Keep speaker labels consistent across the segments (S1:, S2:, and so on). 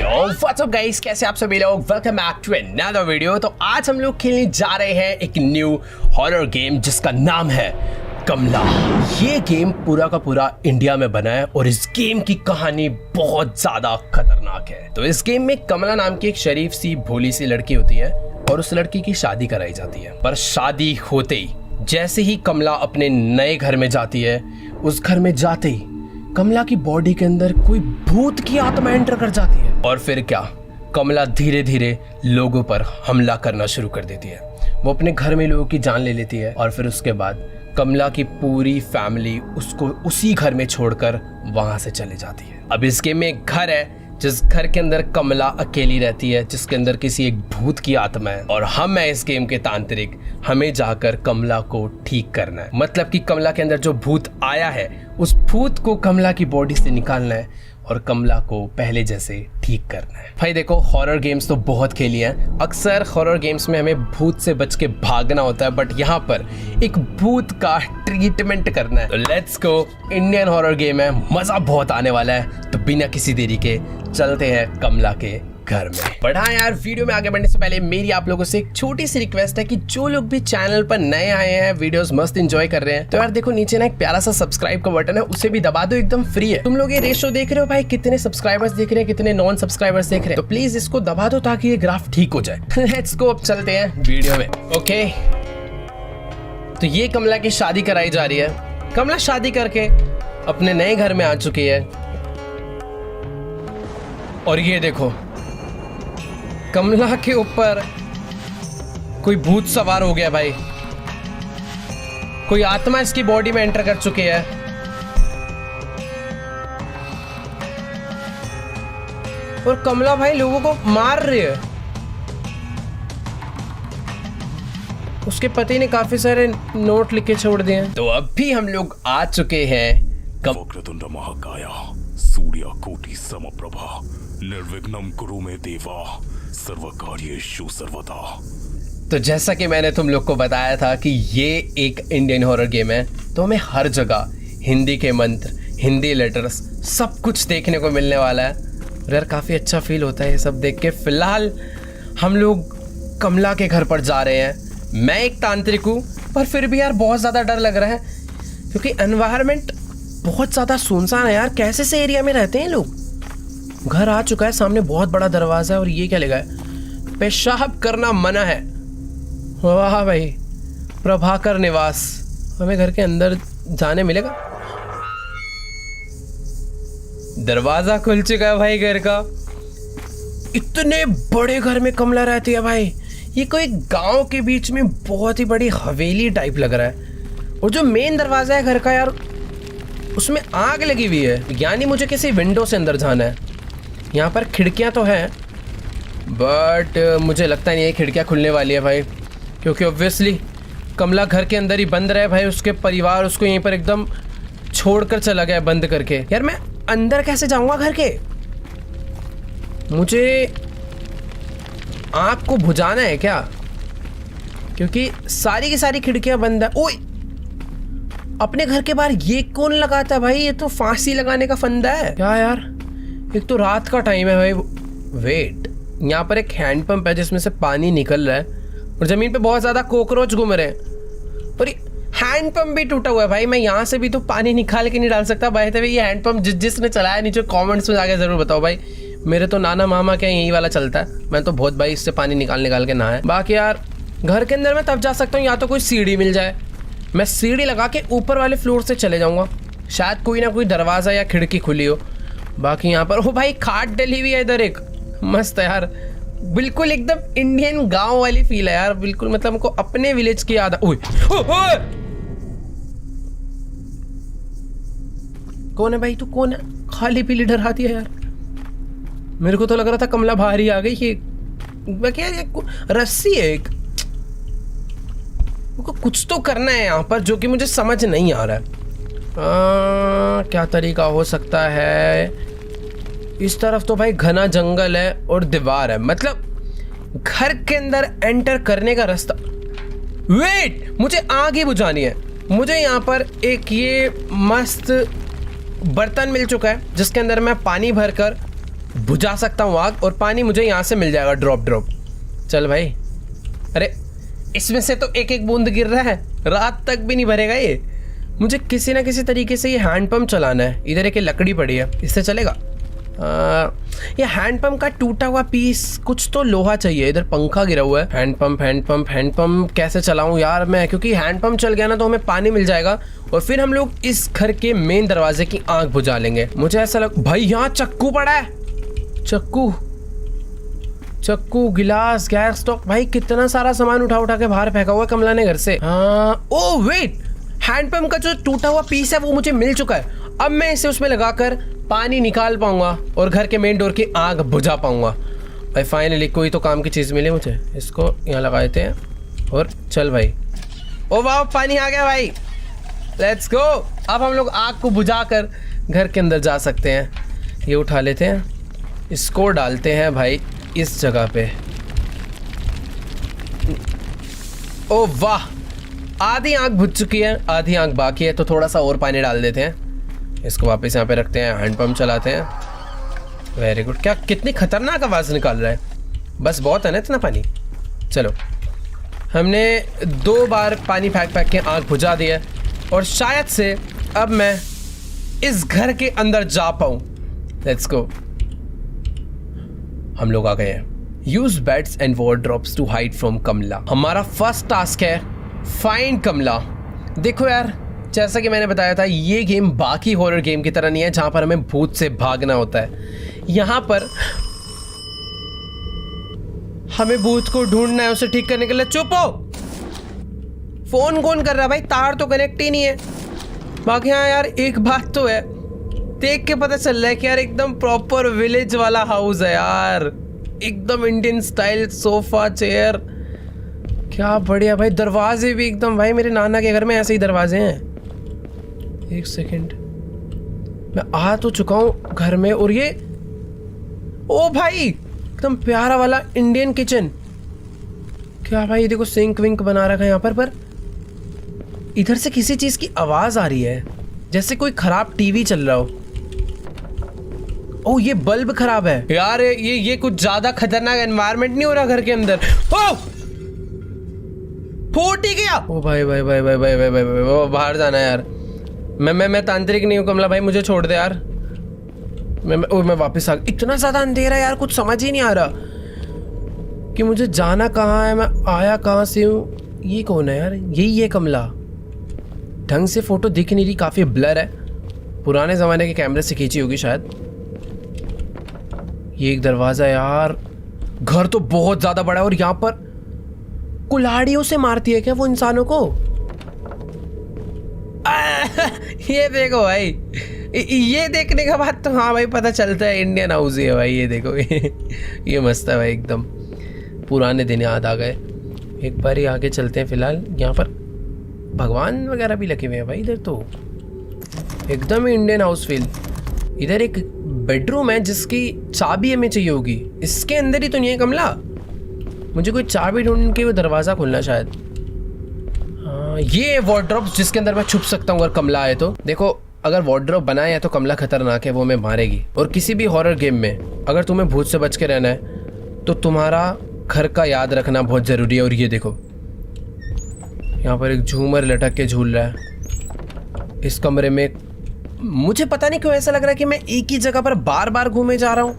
S1: Yo what's up guys, कैसे आप सभी लोग। Welcome back to another video. तो आज हम लोग खेलने जा रहे हैं एक न्यू हॉरर गेम जिसका नाम है कमला। ये गेम पूरा का पूरा इंडिया में बना है और इस गेम की कहानी बहुत ज्यादा खतरनाक है। तो इस गेम में कमला नाम की एक शरीफ सी भोली सी लड़की होती है और उस लड़की की शादी कराई जाती है। पर शादी होते ही जैसे ही कमला अपने नए घर में जाती है, उस घर में जाते ही कमला की बॉडी के अंदर कोई भूत की आत्मा एंटर कर जाती है। और फिर क्या, कमला धीरे धीरे लोगों पर हमला करना शुरू कर देती है। वो अपने घर में लोगों की जान ले लेती है और फिर उसके बाद कमला की पूरी फैमिली उसको उसी घर में छोड़कर वहां से चले जाती है। अब इस गेम में एक घर है जिस घर के अंदर कमला अकेली रहती है, जिसके अंदर किसी एक भूत की आत्मा है और हम है इस गेम के तांत्रिक। हमें जाकर कमला को ठीक करना है। मतलब कि कमला के अंदर जो भूत आया है उस भूत को कमला की बॉडी से निकालना है और कमला को पहले जैसे ठीक करना है। भाई देखो, हॉरर गेम्स तो बहुत खेली हैं। अक्सर हॉरर गेम्स में हमें भूत से बच के भागना होता है, बट यहाँ पर एक भूत का ट्रीटमेंट करना है। तो let's go, Indian horror game है, मजा बहुत आने वाला है। तो बिना किसी देरी के चलते हैं कमला के घर में। बट हाँ यार, वीडियो में आगे बढ़ने से पहले मेरी आप लोगों से एक छोटी सी रिक्वेस्ट है कि जो लोग भी चैनल पर नए आए हैं, वीडियोस मस्त एंजॉय कर रहे हैं, तो यार देखो नीचे ना एक प्यारा सा सब्सक्राइब का बटन है, उसे भी दबा दो, एकदम फ्री है। तुम लोग ये रेशो देख रहे हो भाई, कितने सब्सक्राइबर्स देख रहे हैं, कितने नॉन सब्सक्राइबर्स देख रहे हैं, तो प्लीज इसको दबा दो ताकि ये ग्राफ ठीक हो जाए। लेट्स गो, अब चलते हैं वीडियो में। ओके, तो ये कमला की शादी कराई जा रही है। कमला शादी करके अपने नए घर में आ चुकी है और ये देखो, कमला के ऊपर कोई भूत सवार हो गया भाई। कोई आत्मा इसकी बॉडी में एंटर कर चुकी है। और कमला भाई लोगों को मार रही है। उसके पति ने काफी सारे नोट लिख के छोड़ दिए हैं। तो अभी हम लोग आ चुके हैं
S2: वक्रतुंड महाकाया सूर्यकोटि समप्रभा निर्विघ्नं कुरु मे देवा सर्वकार्येषु सर्वदा।
S1: तो जैसा कि मैंने तुम लोग को बताया था कि ये एक इंडियन हॉरर गेम है, तो हमें हर जगह हिंदी के मंत्र, हिंदी लेटर्स, सब कुछ देखने को मिलने वाला है। और यार काफ़ी अच्छा फील होता है ये सब देख के। फिलहाल हम लोग कमला के घर पर जा रहे हैं। मैं एक तांत्रिक हूँ, पर फिर भी यार बहुत ज़्यादा डर लग रहा है क्योंकि एनवायरनमेंट बहुत ज़्यादा सुनसान है यार। कैसे से एरिया में रहते हैं लोग। घर आ चुका है, सामने बहुत बड़ा दरवाजा है और ये क्या लिखा है, पेशाब करना मना है। वाह भाई, प्रभाकर निवास। हमें घर के अंदर जाने मिलेगा। दरवाजा खुल चुका है भाई घर का। इतने बड़े घर में कमला रहती है भाई। ये कोई गांव के बीच में बहुत ही बड़ी हवेली टाइप लग रहा है। और जो मेन दरवाजा है घर का यार, उसमें आग लगी हुई है, यानी मुझे किसी विंडो से अंदर जाना है। यहाँ पर खिड़कियाँ तो हैं, बट मुझे लगता नहीं है खिड़कियाँ खुलने वाली है भाई, क्योंकि ऑब्वियसली कमला घर के अंदर ही बंद रहे भाई। उसके परिवार उसको यहीं पर एकदम छोड़कर चला गया बंद करके। यार मैं अंदर कैसे जाऊँगा घर के? मुझे आँख को बुझाना है क्या? क्योंकि सारी की सारी खिड़कियाँ बंद है। ओए, अपने घर के बाहर ये कौन लगाता है भाई? ये तो फांसी लगाने का फंदा है क्या यार? एक तो रात का टाइम है भाई। वेट, यहाँ पर एक हैंडपंप है जिसमें से पानी निकल रहा है और जमीन पे बहुत ज्यादा कॉकरोच घूम रहे हैं। और हैंडपंप भी टूटा हुआ है भाई। मैं यहाँ से भी तो पानी निकाल के नहीं डाल सकता भाई। तभी ये हैंडपंप जिसने चलाया, नीचे कमेंट्स में जाके जरूर बताओ भाई। मेरे तो नाना मामा क्या यही वाला चलता है। मैं तो बहुत भाई इससे पानी निकाल के नहाया। बाकी यार घर के अंदर मैं तब जा सकता हूँ या तो कोई सीढ़ी मिल जाए। मैं सीढ़ी लगा के ऊपर वाले फ्लोर से चले जाऊँगा, शायद कोई ना कोई दरवाज़ा या खिड़की खुली हो। बाकी यहाँ पर ओ भाई खाट डली हुई है इधर एक, मस्त है यार। बिल्कुल एकदम इंडियन गांव वाली फील है यार। बिल्कुल मतलब हमको अपने विलेज की याद। ओए कौन है भाई? तू कौन है? खाली पीली डराती है यार। मेरे को तो लग रहा था कमला बाहर ही आ गई। ये क्या रस्सी है एक, कुछ तो करना है यहाँ पर जो कि मुझे समझ नहीं आ रहा है। क्या तरीका हो सकता है? इस तरफ तो भाई घना जंगल है और दीवार है, मतलब घर के अंदर एंटर करने का रास्ता। वेट, मुझे आग ही बुझानी है। मुझे यहाँ पर एक ये मस्त बर्तन मिल चुका है जिसके अंदर मैं पानी भरकर बुझा सकता हूँ आग, और पानी मुझे यहाँ से मिल जाएगा ड्रॉप। चल भाई, अरे इसमें से तो एक एक बूंद गिर रहा है, रात तक भी नहीं भरेगा ये। मुझे किसी ना किसी तरीके से ये हैंडपम्प चलाना है। इधर एक लकड़ी पड़ी है, इससे चलेगा? ये हैंडपम्प का टूटा हुआ पीस, कुछ तो लोहा चाहिए। इधर पंखा गिरा हुआ है। हैंडपम्प कैसे चलाऊं यार मैं, क्योंकि हैंडपम्प चल गया ना तो हमें पानी मिल जाएगा और फिर हम लोग इस घर के मेन दरवाजे की आंख बुझा लेंगे। मुझे ऐसा लग भाई यहाँ चक्कू पड़ा है, चक्कू गिलास, गैस स्टॉक। भाई कितना सारा सामान उठा के बाहर फेंका हुआ कमला ने घर से। ओ वेट, हैंडपम्प का जो टूटा हुआ पीस है वो मुझे मिल चुका है। अब मैं इसे उसमें लगाकर पानी निकाल पाऊंगा और घर के मेन डोर की आग बुझा पाऊंगा। भाई फाइनली कोई तो काम की चीज़ मिली मुझे। इसको यहाँ लगा देते हैं और चल भाई। ओ वाह, पानी आ गया भाई, लेट्स गो। अब हम लोग आग को बुझाकर घर के अंदर जा सकते हैं। ये उठा लेते हैं, इसको डालते हैं भाई इस जगह पे। ओ वाह, आधी आग बुझ चुकी है, आधी आग बाकी है, तो थोड़ा सा और पानी डाल देते हैं। इसको वापस यहाँ पे रखते हैं, हैंडपम्प चलाते हैं। Very good. क्या कितनी खतरनाक आवाज़ निकाल रहा है, बस बहुत है ना इतना पानी। चलो, हमने 2 बार पानी फेंक के आग बुझा दी है और शायद से अब मैं इस घर के अंदर जा पाऊँ। Let's go. हम लोग आ गए हैं। Use beds and wardrobes to hide from Kamala. हमारा फर्स्ट टास्क है फाइंड कमला। देखो यार, जैसा कि मैंने बताया था, ये गेम बाकी हॉरर गेम की तरह नहीं है जहां पर हमें भूत से भागना होता है। यहां पर हमें भूत को ढूंढना है, उसे ठीक करने के लिए। चुप हो, फोन कौन कर रहा है भाई, तार तो कनेक्ट ही नहीं है। बाकी हाँ यार, एक बात तो है, देख के पता चल रहा है कि यार एकदम प्रॉपर विलेज वाला हाउस है यार, एकदम इंडियन स्टाइल, सोफा चेयर, क्या बढ़िया भाई। दरवाजे भी एकदम, भाई मेरे नाना के घर में ऐसे ही दरवाजे हैं। एक सेकंड, मैं आ तो चुका हूँ घर में, और ये ओ भाई एकदम प्यारा वाला इंडियन किचन। क्या भाई, देखो सिंक विंक बना रखा है यहाँ पर इधर से किसी चीज की आवाज आ रही है, जैसे कोई खराब टीवी चल रहा हो। ओ ये बल्ब खराब है यार, ये कुछ ज्यादा खतरनाक एनवायरनमेंट नहीं हो रहा घर के अंदर। ओ फूट ही गया। ओ भाई भाई भाई भाई भाई भाई भाई, भाई बाहर जाना है यार। मैं तांत्रिक नहीं हूँ कमला भाई, मुझे छोड़ दे यार। मैं वापस आ गया। इतना ज्यादा अंधेरा यार, कुछ समझ ही नहीं आ रहा कि मुझे जाना कहाँ है, मैं आया कहाँ से हूँ। ये कौन है यार? यही है कमला। ढंग से फोटो दिख नहीं रही, काफी ब्लर है, पुराने जमाने के कैमरे से खींची होगी शायद। ये एक दरवाजा यार, घर तो बहुत ज्यादा बड़ा है, और यहाँ पर कुल्हाड़ियों से मारती है क्या वो इंसानों को? ये देखो भाई, ये देखने के बाद तो हाँ भाई पता चलता है इंडियन हाउस ही है भाई। ये देखो ये मस्त है भाई, एकदम पुराने दिन याद आ गए। एक बार ही आगे चलते हैं। फिलहाल यहाँ पर भगवान वगैरह भी लगे हुए हैं भाई। इधर तो एकदम ही इंडियन हाउस फील। इधर एक बेडरूम है जिसकी चाबी हमें चाहिए होगी। इसके अंदर ही तो नहीं है कमला? मुझे कोई चाबी ढूंढ के वो दरवाज़ा खोलना शायद। हाँ, ये वार्डरोब जिसके अंदर मैं छुप सकता हूँ अगर कमला आए तो। देखो, अगर वार्डरोब बनाया है तो कमला खतरनाक है, वो हमें मारेगी। और किसी भी हॉरर गेम में अगर तुम्हें भूत से बच के रहना है तो तुम्हारा घर का याद रखना बहुत ज़रूरी है। और ये देखो, यहाँ पर एक झूमर लटक के झूल रहा है इस कमरे में। मुझे पता नहीं क्यों ऐसा लग रहा है कि मैं एक ही जगह पर बार बार घूमे जा रहा हूँ।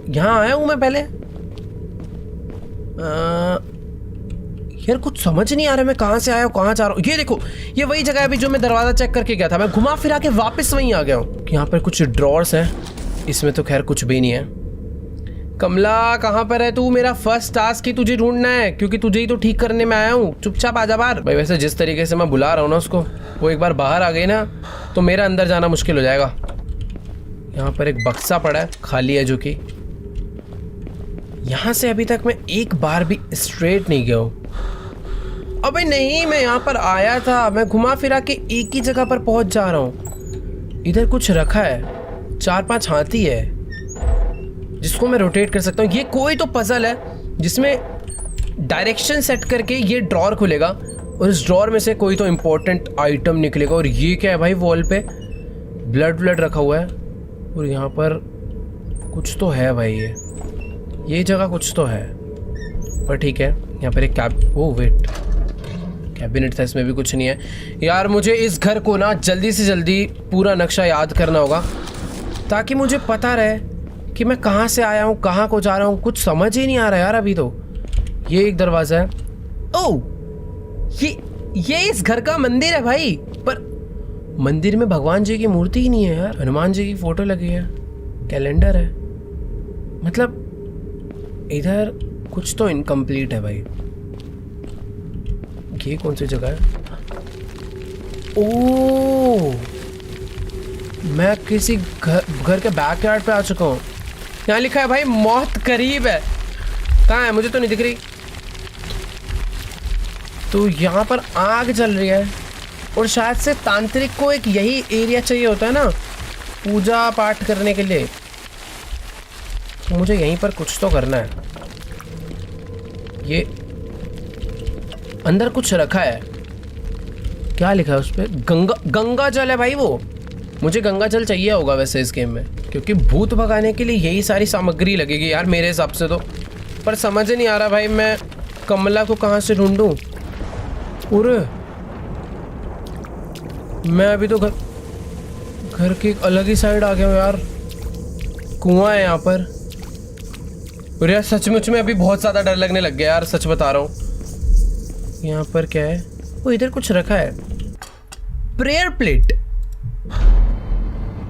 S1: यहाँ आया हूँ मैं पहले। यार कुछ समझ नहीं आ रहा मैं कहाँ से आया हूँ, कहाँ जा रहा हूँ। ये देखो, ये वही जगह है अभी जो मैं दरवाज़ा चेक करके गया था। मैं घुमा फिरा के वापस वहीं आ गया हूँ। यहाँ पर कुछ ड्रॉर्स हैं, इसमें तो खैर कुछ भी नहीं है। कमला कहाँ पर है तू? मेरा फर्स्ट टास्क ही तुझे ढूंढना है, क्योंकि तुझे ही तो ठीक करने में आया हूँ। चुपचाप आजा बाहर। भाई वैसे जिस तरीके से मैं बुला रहा हूँ ना उसको, वो एक बार बाहर आ गई ना तो मेरा अंदर जाना मुश्किल हो जाएगा। यहाँ पर एक बक्सा पड़ा है, खाली है, जो कि यहाँ से अभी तक मैं एक बार भी स्ट्रेट नहीं गया हूँ। अबे नहीं, मैं यहाँ पर आया था, मैं घुमा फिरा के एक ही जगह पर पहुँच जा रहा हूँ। इधर कुछ रखा है, 4-5 हाथी है जिसको मैं रोटेट कर सकता हूँ। ये कोई तो पजल है जिसमें डायरेक्शन सेट करके ये ड्रॉर खुलेगा और इस ड्रॉर में से कोई तो इम्पोर्टेंट आइटम निकलेगा। और ये क्या है भाई? वॉल पे ब्लड रखा हुआ है और यहाँ पर कुछ तो है भाई, ये जगह कुछ तो है, पर ठीक है। यहाँ पर एक ओ वेट, कैबिनेट था, इसमें भी कुछ नहीं है यार। मुझे इस घर को ना जल्दी से जल्दी पूरा नक्शा याद करना होगा ताकि मुझे पता रहे कि मैं कहाँ से आया हूँ, कहाँ को जा रहा हूँ। कुछ समझ ही नहीं आ रहा यार अभी तो। ये एक दरवाज़ा है। ओह, ये इस घर का मंदिर है भाई, पर मंदिर में भगवान जी की मूर्ति ही नहीं है यार। हनुमान जी की फोटो लगी है, कैलेंडर है, मतलब इधर कुछ तो इनकम्प्लीट है भाई। ये कौन सी जगह है? ओह, मैं किसी घर के बैकयार्ड पे आ चुका हूँ। यहाँ लिखा है भाई मौत करीब है। कहाँ है? मुझे तो नहीं दिख रही। तो यहाँ पर आग जल रही है और शायद से तांत्रिक को एक यही एरिया चाहिए होता है ना पूजा पाठ करने के लिए। तो मुझे यहीं पर कुछ तो करना है। ये अंदर कुछ रखा है, क्या लिखा है उस पर? गंगा जल है भाई वो। मुझे गंगा जल चाहिए होगा वैसे इस गेम में, क्योंकि भूत भगाने के लिए यही सारी सामग्री लगेगी यार मेरे हिसाब से तो। पर समझ नहीं आ रहा भाई मैं कमला को कहाँ से ढूंढूं। अरे मैं अभी तो घर की एक अलग ही साइड आ गया हूँ यार। कुआं है यहाँ पर। अरे यार सचमुच में अभी बहुत ज़्यादा डर लगने लग गया यार, सच बता रहा हूँ। यहाँ पर क्या है? वो इधर कुछ रखा है, prayer plate.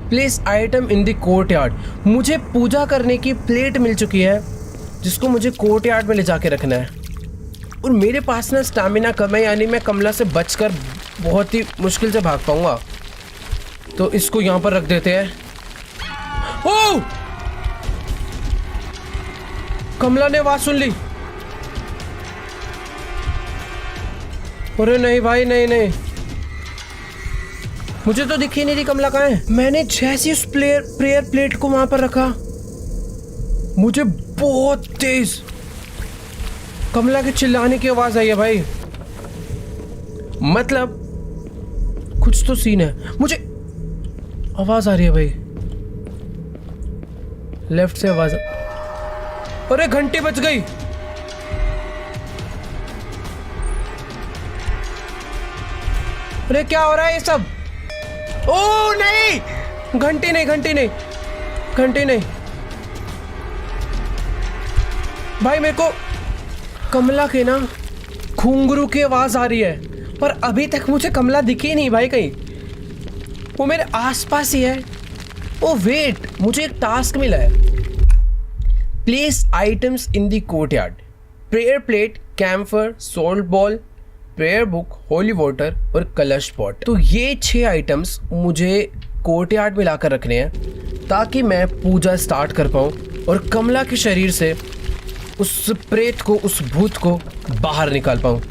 S1: Place item in the courtyard. मुझे पूजा करने की प्लेट मिल चुकी है जिसको मुझे कोर्टयार्ड में ले जाके रखना है। और मेरे पास ना स्टैमिना कम है, यानी मैं कमला से बचकर बहुत ही मुश्किल से भाग पाऊंगा। तो इसको यहाँ पर रख देते हैं। ओह! कमला ने आवाज सुन ली। अरे नहीं भाई, नहीं, मुझे तो दिख ही नहीं रही कमला कहाँ है। मैंने जैसे उस प्रेयर प्लेट को वहां पर रखा, मुझे बहुत तेज कमला के चिल्लाने की आवाज आई है भाई। मतलब कुछ तो सीन है। मुझे आवाज आ रही है भाई, लेफ्ट से आवाज। अरे घंटी बज गई। अरे क्या हो रहा है ये सब? ओ नहीं, घंटी नहीं भाई। मेरे को कमला के ना घुंघरू की आवाज आ रही है, पर अभी तक मुझे कमला दिखी नहीं भाई कहीं। वो मेरे आसपास ही है। ओ वेट, मुझे एक टास्क मिला है। Place items in the courtyard. Prayer plate, camphor, salt ball, prayer book, holy water और कलश पॉट। तो ये 6 आइटम्स मुझे कोर्टयार्ड में लाकर रखने हैं ताकि मैं पूजा स्टार्ट कर पाऊँ और कमला के शरीर से उस प्रेत को, उस भूत को बाहर निकाल पाऊँ।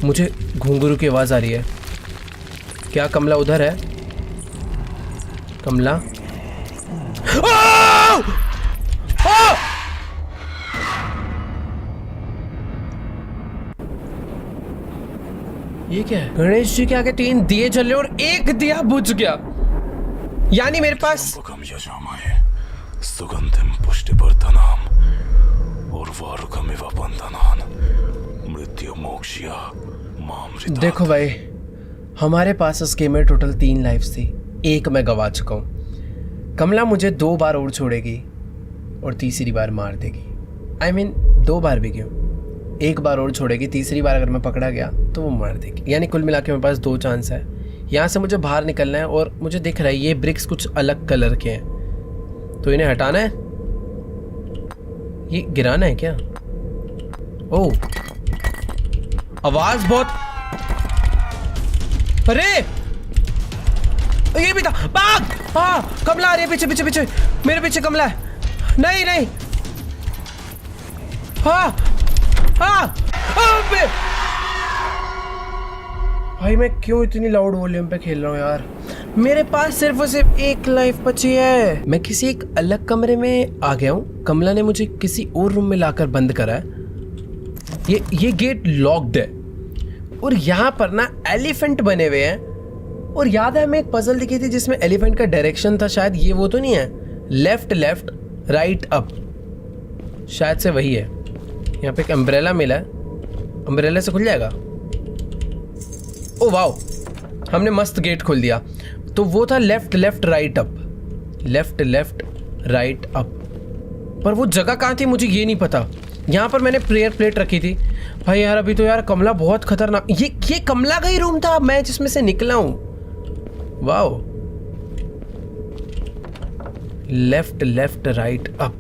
S1: मुझे घुंघरू की आवाज़ आ रही है। क्या कमला उधर है? कमला? ये क्या है? गणेश जी के आगे 3 दिए जल रहे और एक दिया बुझ गया। यानी मेरे पास
S2: सुगंधिम पुष्टिवर्धनम उर्वारुकमिव बंधनान मृत्यु मोक्षया मामृता।
S1: देखो भाई, हमारे पास इस गेम में टोटल 3 लाइफ्स थी, एक मैं गवा चुका हूँ। कमला मुझे 2 बार और छोड़ेगी और तीसरी बार मार देगी। I mean 2 बार भी क्यों, 1 बार और छोड़ेगी, तीसरी बार अगर मैं पकड़ा गया तो वो मार देगी। यानी कुल मिला के मेरे पास 2 चांस है। यहाँ से मुझे बाहर निकलना है और मुझे दिख रहा है ये ब्रिक्स कुछ अलग कलर के हैं, तो इन्हें हटाना है। ये गिराना है क्या? ओह, आवाज बहुत। अरे ये भी था। भाग! हाँ, कमला आ रही है पीछे, मेरे पीछे कमला है। नहीं। हाँ। भाई मैं क्यों इतनी लाउड वॉल्यूम पे खेल रहा हूँ यार? मेरे पास सिर्फ और सिर्फ 1 लाइफ बची है। मैं किसी एक अलग कमरे में आ गया हूँ। कमला ने मुझे किसी और रूम में लाकर बंद करा है। ये गेट लॉक्ड है और यहाँ पर ना एलिफेंट बने हुए हैं। और याद है हमें एक पजल दिखी थी जिसमें एलिफेंट का डायरेक्शन था, शायद ये वो तो नहीं है? लेफ्ट लेफ्ट राइट अप, शायद से वही है। यहाँ पे एक अम्ब्रेला मिला है, अम्ब्रेला से खुल जाएगा। ओ वाओ, हमने मस्त गेट खोल दिया। तो वो था left left right up, left left right up. पर वो जगह कहाँ थी मुझे ये नहीं पता। यहाँ पर मैंने प्रेयर प्लेट रखी थी। भाई यार अभी तो यार कमला बहुत खतरनाक। ये कमला का ही रूम था मैं जिसमें से निकला हूँ। Wow, left left right up.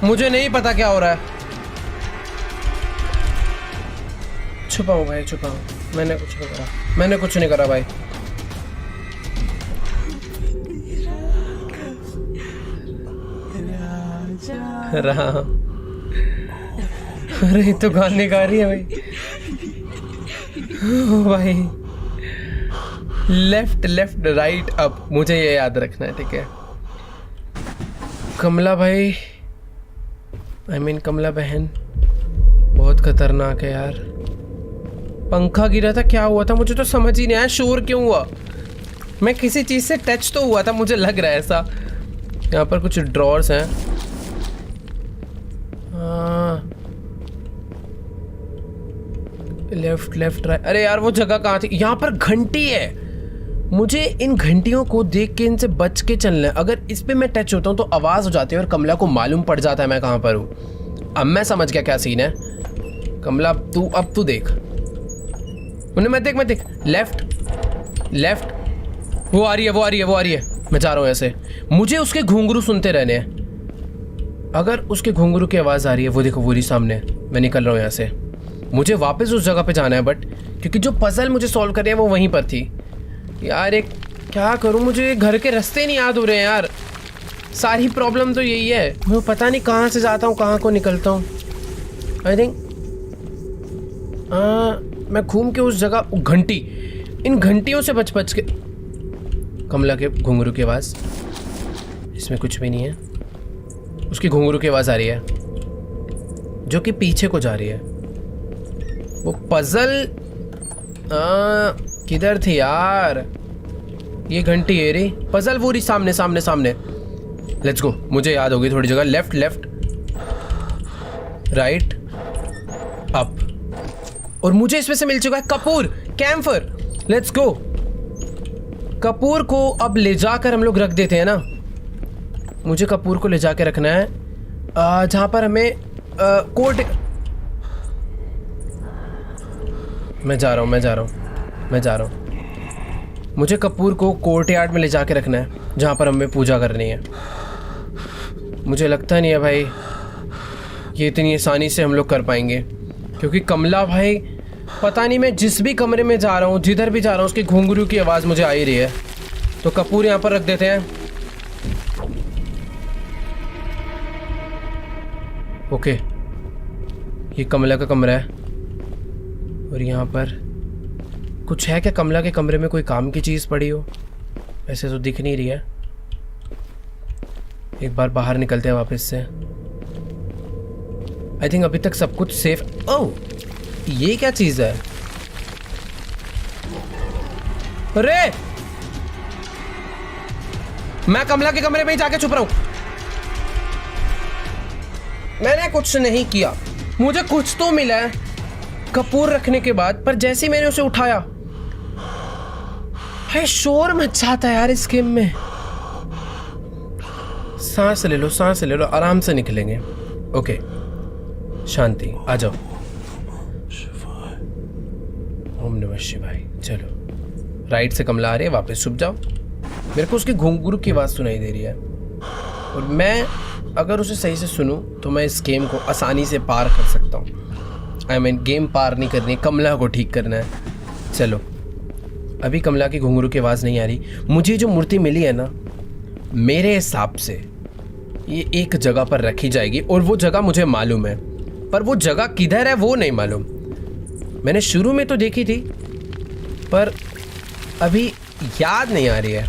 S1: मुझे नहीं पता क्या हो रहा है। छुपाओ भाई छुपाओ, मैंने कुछ नहीं करा भाई। राम, अरे तो गाने गा रही है भाई। ओ भाई, लेफ्ट लेफ्ट राइट अप, मुझे ये याद रखना है, ठीक है। कमला भाई, कमला बहन बहुत खतरनाक है यार। पंखा गिरा था, क्या हुआ था मुझे तो समझ ही नहीं आया। शोर क्यों हुआ? मैं किसी चीज से टच तो हुआ था, मुझे लग रहा है ऐसा। यहाँ पर कुछ ड्रॉर्स हैं। Left left right. अरे यार वो जगह कहाँ थी? यहाँ पर घंटी है। मुझे इन घंटियों को देख के इनसे बच के चलना है। अगर इस पे मैं टच होता हूँ तो आवाज हो जाती है और कमला को मालूम पड़ जाता है मैं कहाँ पर हूँ। अब मैं समझ गया क्या सीन है। कमला अब तू देख, उन्हें मैं देख। लेफ्ट लेफ्ट, वो आ रही है। मैं जा रहा हूँ ऐसे। मुझे उसके घुंघरू सुनते रहने हैं। अगर उसके घुंघरू की आवाज़ आ रही है, वो देखो वो रही सामने। मैं निकल रहा हूँ यहाँ से। मुझे वापस उस जगह पे जाना है, बट क्योंकि जो पजल मुझे सॉल्व करनी है वो वहीं पर थी। यार एक क्या करूँ, मुझे घर के रास्ते नहीं याद हो रहे हैं यार। सारी प्रॉब्लम तो यही है, मैं पता नहीं कहाँ से जाता हूँ कहाँ को निकलता हूँ। आई थिंक मैं घूम के उस जगह, घंटी, इन घंटियों से बच के। कमला के घुंघरू की आवाज़, इसमें कुछ भी नहीं है। उसकी घुंघरू की आवाज़ आ रही है जो कि पीछे को जा रही है। वो पजल किधर थी यार? ये घंटी है रे, पजल वो रही सामने। लेट्स गो, मुझे याद होगी थोड़ी जगह। लेफ्ट लेफ्ट राइट अप, और मुझे इसमें से मिल चुका है कपूर, कैम्फर। Let's go. कपूर को अब ले जाकर हम लोग रख देते हैं ना। मुझे कपूर को ले जाकर रखना है जहां पर हमें कोर्ट। मैं जा रहा हूँ। मुझे कपूर को कोर्ट यार्ड में ले जाके रखना है जहाँ पर हमें पूजा करनी है। मुझे लगता नहीं है भाई ये इतनी आसानी से हम लोग कर पाएंगे, क्योंकि कमला भाई पता नहीं, मैं जिस भी कमरे में जा रहा हूँ, जिधर भी जा रहा हूँ, उसकी घुंघरू की आवाज़ मुझे आ ही रही है। तो कपूर यहाँ पर रख देते हैं। ओके, ये कमला का कमरा है। और यहाँ पर कुछ है क्या? कमला के कमरे में कोई काम की चीज़ पड़ी हो? ऐसे तो दिख नहीं रही है। एक बार बाहर निकलते हैं वापस से। आई थिंक अभी तक सब कुछ सेफ। ओह, ये क्या चीज़ है? अरे मैं कमला के कमरे में ही जाके छुप रहा हूं। मैंने कुछ नहीं किया, मुझे कुछ तो मिला है कपूर रखने के बाद, पर जैसे ही मैंने उसे उठाया, है शोर मच जाता है यार इस गेम में। सांस ले लो, आराम से निकलेंगे। ओके, शांति, आ जाओ। ओम नमः शिवाय। चलो, राइट से कमला आ रही है, वापस छुप जाओ। मेरे को उसकी घुंघरू की आवाज़ सुनाई दे रही है, और मैं अगर उसे सही से सुनूं तो मैं इस गेम को आसानी से पार कर सकता हूँ। गेम पार नहीं करनी, कमला को ठीक करना है। चलो, अभी कमला की घुंघरू की आवाज़ नहीं आ रही। मुझे जो मूर्ति मिली है ना, मेरे हिसाब से ये एक जगह पर रखी जाएगी, और वो जगह मुझे मालूम है, पर वो जगह किधर है वो नहीं मालूम। मैंने शुरू में तो देखी थी, पर अभी याद नहीं आ रही है।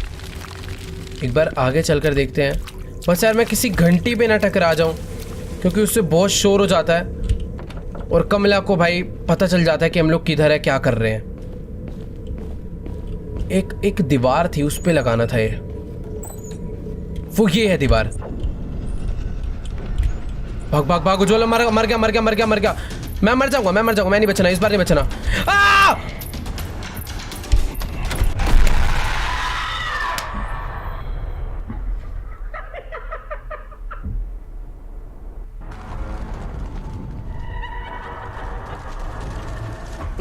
S1: एक बार आगे चलकर देखते हैं। बस यार मैं किसी घंटी पे ना टकरा जाऊं, क्योंकि उससे बहुत शोर हो जाता है, और कमला को भाई पता चल जाता है कि हम लोग किधर है, क्या कर रहे हैं। एक दीवार थी, उस पे लगाना था ये। वो ये है दीवार। भाग भाग भाग, उज्ज्वल मर गया मर गया मर गया मर गया। मैं मर जाऊंगा, मैं नहीं बचना, इस बार नहीं बचना।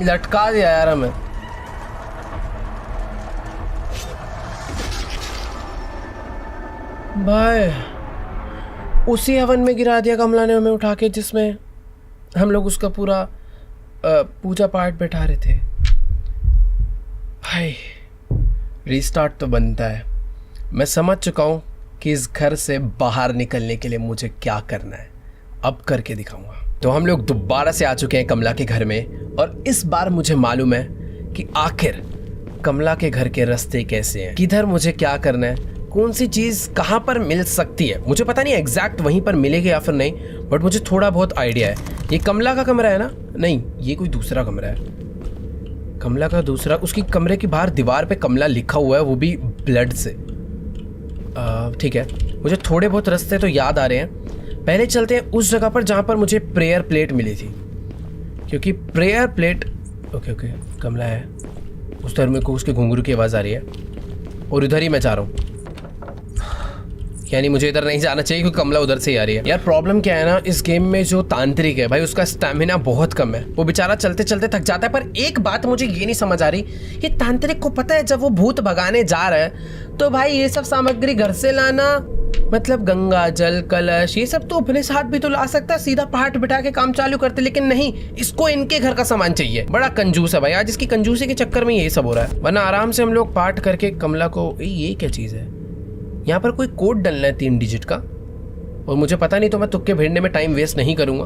S1: लटका दिया यार हमें। भाई उसी हवन में गिरा दिया कमला ने हमें उठा के, जिसमें हम लोग उसका पूरा पूजा पाठ बैठा रहे थे। भाई रीस्टार्ट तो बनता है। मैं समझ चुका हूँ कि इस घर से बाहर निकलने के लिए मुझे क्या करना है, अब करके दिखाऊंगा। तो हम लोग दोबारा से आ चुके हैं कमला के घर में, और इस बार मुझे मालूम है कि आखिर कमला के घर के रास्ते कैसे हैं, किधर मुझे क्या करना है, कौन सी चीज़ कहाँ पर मिल सकती है। मुझे पता नहीं एग्जैक्ट वहीं पर मिलेगी या फिर नहीं, बट मुझे थोड़ा बहुत आइडिया है। ये कमला का कमरा है ना? नहीं, ये कोई दूसरा कमरा है। कमला का दूसरा, उसकी कमरे की बाहर दीवार पे कमला लिखा हुआ है, वो भी ब्लड से। ठीक है, मुझे थोड़े बहुत रास्ते तो याद आ रहे हैं। पहले चलते हैं उस जगह पर जहाँ पर मुझे प्रेयर प्लेट मिली थी, क्योंकि प्रेयर प्लेट ओके कमला है उस तरह। मेरे को उसके घुंघरू की आवाज़ आ रही है और इधर ही मैं जा रहा हूँ, यानी मुझे इधर नहीं जाना चाहिए क्योंकि कमला उधर से ही आ रही है। यार प्रॉब्लम क्या है ना, इस गेम में जो तांत्रिक है भाई, उसका स्टैमिना बहुत कम है। वो बेचारा चलते चलते थक जाता है। पर एक बात मुझे ये नहीं समझ आ रही, ये तांत्रिक को पता है जब वो भूत भगाने जा रहा है तो भाई ये सब सामग्री घर से लाना, मतलब गंगा जल कलश ये सब तो अपने साथ भी तो ला सकता है, सीधा पाठ बिठा के काम चालू करते। लेकिन नहीं, इसको इनके घर का सामान चाहिए। बड़ा कंजूस है भाई, आज इसकी कंजूसी के चक्कर में ये सब हो रहा है। वरना आराम से हम लोग पाठ करके कमला को। ये क्या चीज़ है? यहाँ पर कोई कोड डलना है 3 डिजिट का, और मुझे पता नहीं, तो मैं तुक्के भिड़ने में टाइम वेस्ट नहीं करूँगा।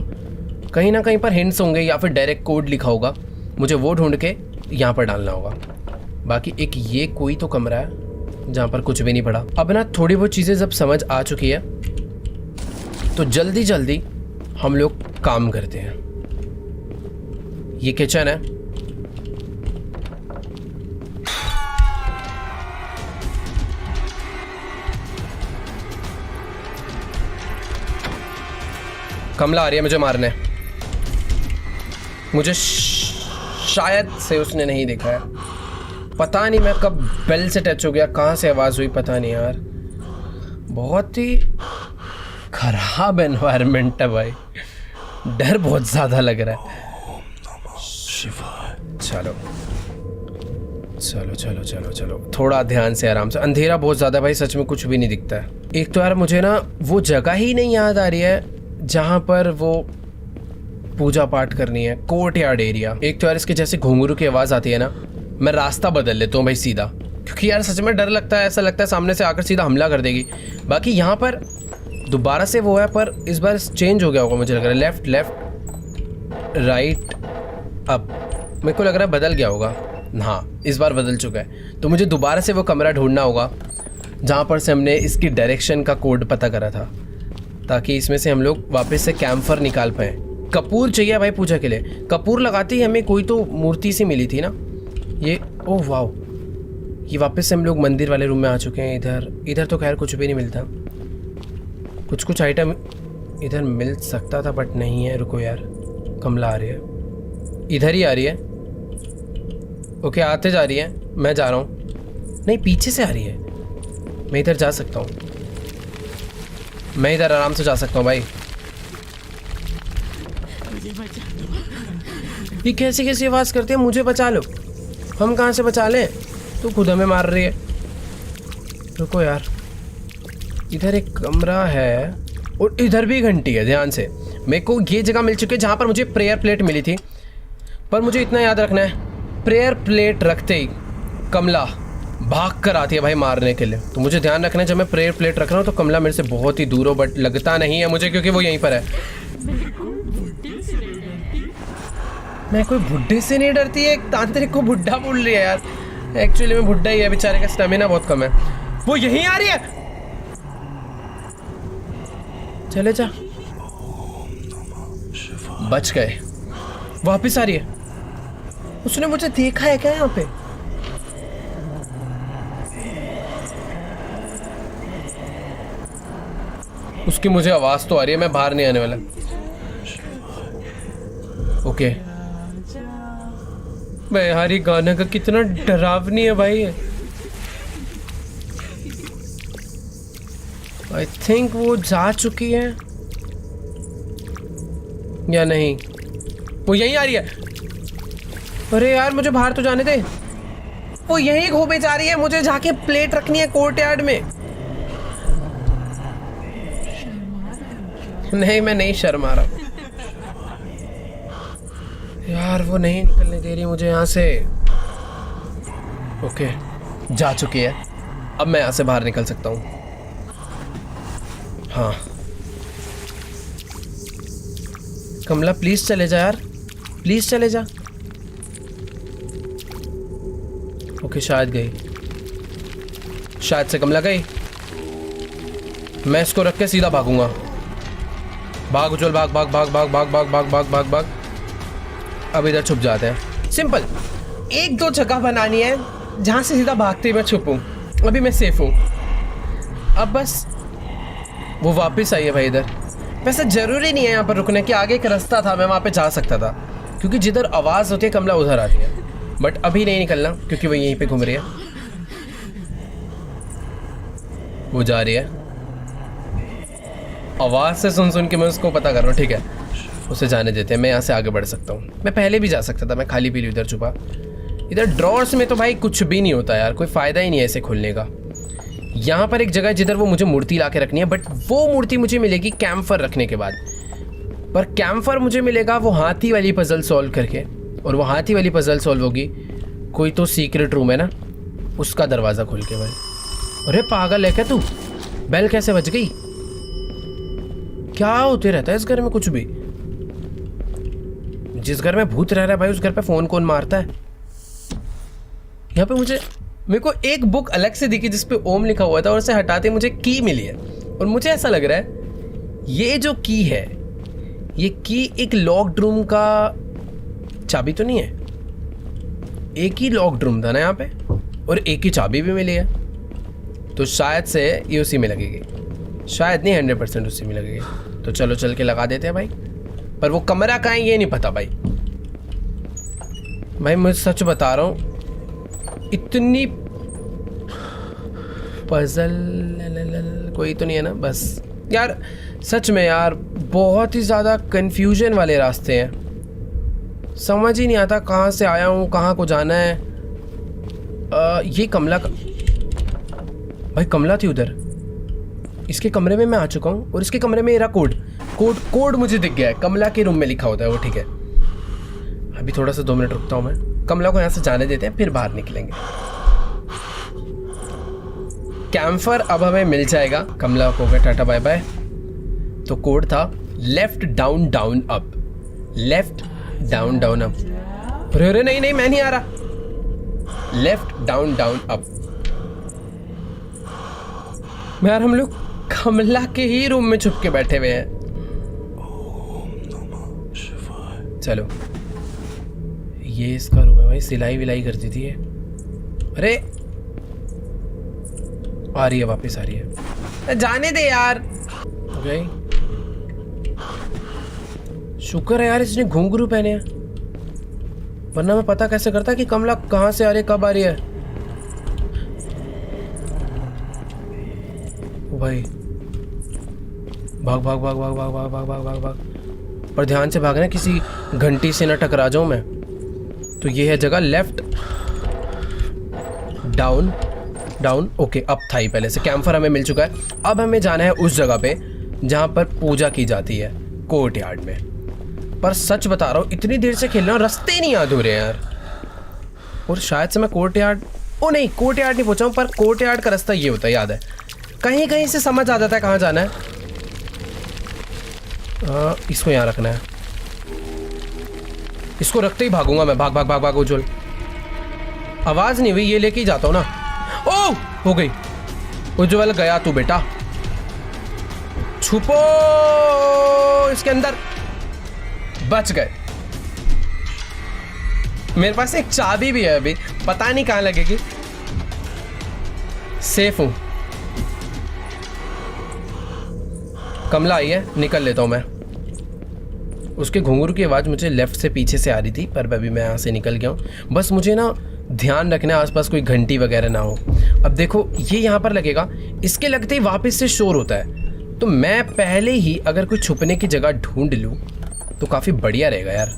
S1: कहीं ना कहीं पर हिंट्स होंगे या फिर डायरेक्ट कोड लिखा होगा, मुझे वो ढूंढ के यहाँ पर डालना होगा। बाकी एक ये कोई तो कमरा है जहाँ पर कुछ भी नहीं पड़ा। अब ना थोड़ी बहुत चीज़ें जब समझ आ चुकी है तो जल्दी जल्दी हम लोग काम करते हैं। ये किचन है, कमला आ रही है मुझे मारने। मुझे शायद से उसने नहीं देखा है, पता नहीं मैं कब बेल से टच हो गया, कहाँ से आवाज़ हुई पता नहीं यार। बहुत ही खराब एनवायरनमेंट है भाई, डर बहुत ज़्यादा लग रहा है। चलो चलो चलो चलो चलो, थोड़ा ध्यान से आराम से। अंधेरा बहुत ज़्यादा भाई, सच में कुछ भी नहीं दिखता है। एक तो यार मुझे ना वो जगह ही नहीं याद आ रही है जहाँ पर वो पूजा पाठ करनी है, कोर्ट यार्ड एरिया। एक तो यार इसके जैसे घुंघरू की आवाज़ आती है ना, मैं रास्ता बदल लेता हूँ भाई सीधा, क्योंकि यार सच में डर लगता है, ऐसा लगता है सामने से आकर सीधा हमला कर देगी। बाकी यहाँ पर दोबारा से वो है, पर इस बार चेंज हो गया होगा मुझे लग रहा है। लेफ्ट लेफ्ट राइट अब, मेरे को लग रहा है बदल गया होगा। हाँ इस बार बदल चुका है, तो मुझे दोबारा से वो कमरा ढूंढना होगा जहाँ पर से हमने इसकी डायरेक्शन का कोड पता करा था, ताकि इसमें से हम लोग वापस से कैम्फर निकाल पाएँ। कपूर चाहिए भाई पूजा के लिए, कपूर लगाते ही हमें कोई तो मूर्ति सी मिली थी ना ये। ओह वाओ, ये वापस से हम लोग मंदिर वाले रूम में आ चुके हैं। इधर तो खैर कुछ भी नहीं मिलता, कुछ आइटम इधर मिल सकता था बट नहीं है। रुको यार, कमला आ रही है, इधर ही आ रही है। ओके आते जा रही है, मैं जा रहा हूँ। नहीं पीछे से आ रही है, मैं इधर जा सकता हूँ, मैं इधर आराम से जा सकता हूँ भाई। ये कैसी कैसी आवाज़ करती है, मुझे बचा लो। हम कहाँ से बचा लें, तू खुद हमें मार रही है। रुको यार, इधर एक कमरा है और इधर भी घंटी है। ध्यान से, मेरे को ये जगह मिल चुकी है जहाँ पर मुझे प्रेयर प्लेट मिली थी। पर मुझे इतना याद रखना है, प्रेयर प्लेट रखते ही कमला भाग कर आती है भाई मारने के लिए। तो मुझे ध्यान रखना है, जब मैं प्रेयर प्लेट रख रहा हूँ तो कमला मेरे से बहुत ही दूर हो, बट लगता नहीं है मुझे क्योंकि वो यहीं पर है। मैं कोई बुड्ढे से नहीं डरती है, एक तांत्रिक को बुड्ढा बोल रही है यार। एक्चुअली में बुड्ढा ही है, बेचारे का स्टेमिना बहुत कम है। वो यहीं आ रही है, चले जा, बच गए। वापिस आ रही है, उसने मुझे देखा है क्या यहाँ पे? उसकी मुझे आवाज तो आ रही है, मैं बाहर नहीं आने वाला। ओके भाई यार, ये गाना का कितना डरावनी है भाई। आई थिंक वो जा चुकी है या नहीं, वो यहीं आ रही है। अरे यार मुझे बाहर तो जाने दे, वो यहीं घूमे जा रही है, मुझे जाके प्लेट रखनी है कोर्टयार्ड में। नहीं मैं नहीं शर्मा रहा यार, वो नहीं निकलने दे रही मुझे यहाँ से। ओके जा चुकी है, अब मैं यहाँ से बाहर निकल सकता हूँ। हाँ कमला प्लीज चले जा यार, प्लीज चले जा। ओके शायद गई, शायद से कमला गई। मैं इसको रख के सीधा भागूंगा। भाग उछल, भाग भाग भाग भाग भाग भाग भाग भाग भाग भाग। अब इधर छुप जाते हैं, सिंपल। एक दो जगह बनानी है जहां से सीधा भागते हुए मैं छुपूं। अभी मैं सेफ हूं। अब बस वो वापस आई है भाई इधर। वैसे जरूरी नहीं है यहाँ पर रुकने की, आगे एक रास्ता था, मैं वहाँ पे जा सकता था, क्योंकि जिधर आवाज़ होती है कमला उधर आती है। बट अभी नहीं निकलना क्योंकि वो यहीं पे घूम रही है। वो जा रही है, आवाज़ से सुन सुन के मैं उसको पता कर रहा हूँ। ठीक है उसे जाने देते हैं, मैं यहाँ से आगे बढ़ सकता हूँ। मैं पहले भी जा सकता था, मैं खाली पीली उधर छुपा। इधर ड्रॉर्स में तो भाई कुछ भी नहीं होता यार, कोई फ़ायदा ही नहीं है इसे खोलने का। यहाँ पर एक जगह है जिधर वो मुझे मूर्ति ला के रखनी है, बट वो मूर्ति मुझे मिलेगी कैम्फर रखने के बाद। पर कैम्फर मुझे मिलेगा वो हाथी वाली पजल सॉल्व करके, और वो हाथी वाली पजल सॉल्व होगी कोई तो सीक्रेट रूम है ना, उसका दरवाज़ा खोल के भाई। अरे पागल है क्या तू? बेल कैसे बज गई? क्या होते रहता है इस घर में कुछ भी। जिस घर में भूत रह रहा है भाई उस घर पे फ़ोन कौन मारता है? यहाँ पे मेरे को एक बुक अलग से दिखी जिसपे ओम लिखा हुआ था, और उसे हटाते मुझे की मिली है। और मुझे ऐसा लग रहा है ये जो की है, ये की एक लॉक्ड रूम का चाबी तो नहीं है। एक ही लॉक्ड रूम था ना यहाँ पे, और एक ही चाबी भी मिली है, तो शायद से ये उसी में लगेगी। शायद नहीं, 100% उसी में लगेगी। तो चलो चल के लगा देते हैं भाई। पर वो कमरा कहाँ है ये नहीं पता भाई। मैं सच बता रहा हूँ, इतनी पजल कोई तो नहीं है ना बस। यार सच में यार बहुत ही ज़्यादा कंफ्यूजन वाले रास्ते हैं, समझ ही नहीं आता कहाँ से आया हूँ, कहाँ को जाना है। ये कमला का भाई, कमला थी उधर। इसके कमरे में मैं आ चुका हूँ, और इसके कमरे में मेरा कोड मुझे दिख गया है। कमला के रूम में लिखा होता है वो, ठीक है। अभी थोड़ा सा 2 मिनट रुकता हूँ मैं। कमला को यहाँ से जाने देते हैं, फिर बाहर निकलेंगे। कैम्फर अब हमें मिल जाएगा। कमला को गया टाटा बाय बाय। तो कोड था left down down up, left down down up. अरे नहीं मैं नहीं आ रहा। Left down down up. यार हम लोग कमला के ही रूम में छुप के बैठे हुए हैं। चलो ये इसका रूम है भाई, सिलाई विलाई करती थी ये। अरे आ रही है, वापस आ रही है। जाने दे यार। ओके शुक्र है यार इसने घुंघरू पहने हैं, वरना मैं पता कैसे करता कि कमला कहाँ से आ रही है, कब आ रही है। ओ भाई भाग भाग भाग भाग भाग भाग भाग भाग भाग भाग। पर ध्यान से भागना, किसी घंटी से न टकरा जाऊं मैं। तो ये है जगह, लेफ्ट डाउन डाउन। ओके अब था ही पहले से। कैम्फर हमें मिल चुका है। अब हमें जाना है उस जगह पे जहाँ पर पूजा की जाती है, कोर्टयार्ड में। पर सच बता रहा हूँ इतनी देर से खेल रहा हूँ, रास्ते नहीं याद हो रहे यार। और शायद से मैं कोर्टयार्ड, ओ नहीं कोर्टयार्ड नहीं पहुँचा हूँ, पर कोर्टयार्ड का रास्ता ये होता है, याद है। कहीं कहीं से समझ आ जाता है कहाँ जाना है। इसको यहाँ रखना है, इसको रखते ही भागूंगा मैं। भाग भाग भाग भाग उज्जवल। आवाज नहीं हुई, ये लेके ही जाता हूँ ना। ओ हो गई। उज्जवल गया तू बेटा, छुपो इसके अंदर। बच गए। मेरे पास एक चाबी भी है, अभी पता नहीं कहाँ लगेगी। सेफ हूं। कमला आई है, निकल लेता हूँ मैं। उसके घुंघरू की आवाज़ मुझे लेफ्ट से पीछे से आ रही थी, पर अभी मैं यहाँ से निकल गया हूँ। बस मुझे ना ध्यान रखना आसपास कोई घंटी वगैरह ना हो। अब देखो ये यहाँ पर लगेगा, इसके लगते ही वापस से शोर होता है, तो मैं पहले ही अगर कोई छुपने की जगह ढूंढ लूँ तो काफ़ी बढ़िया रहेगा यार।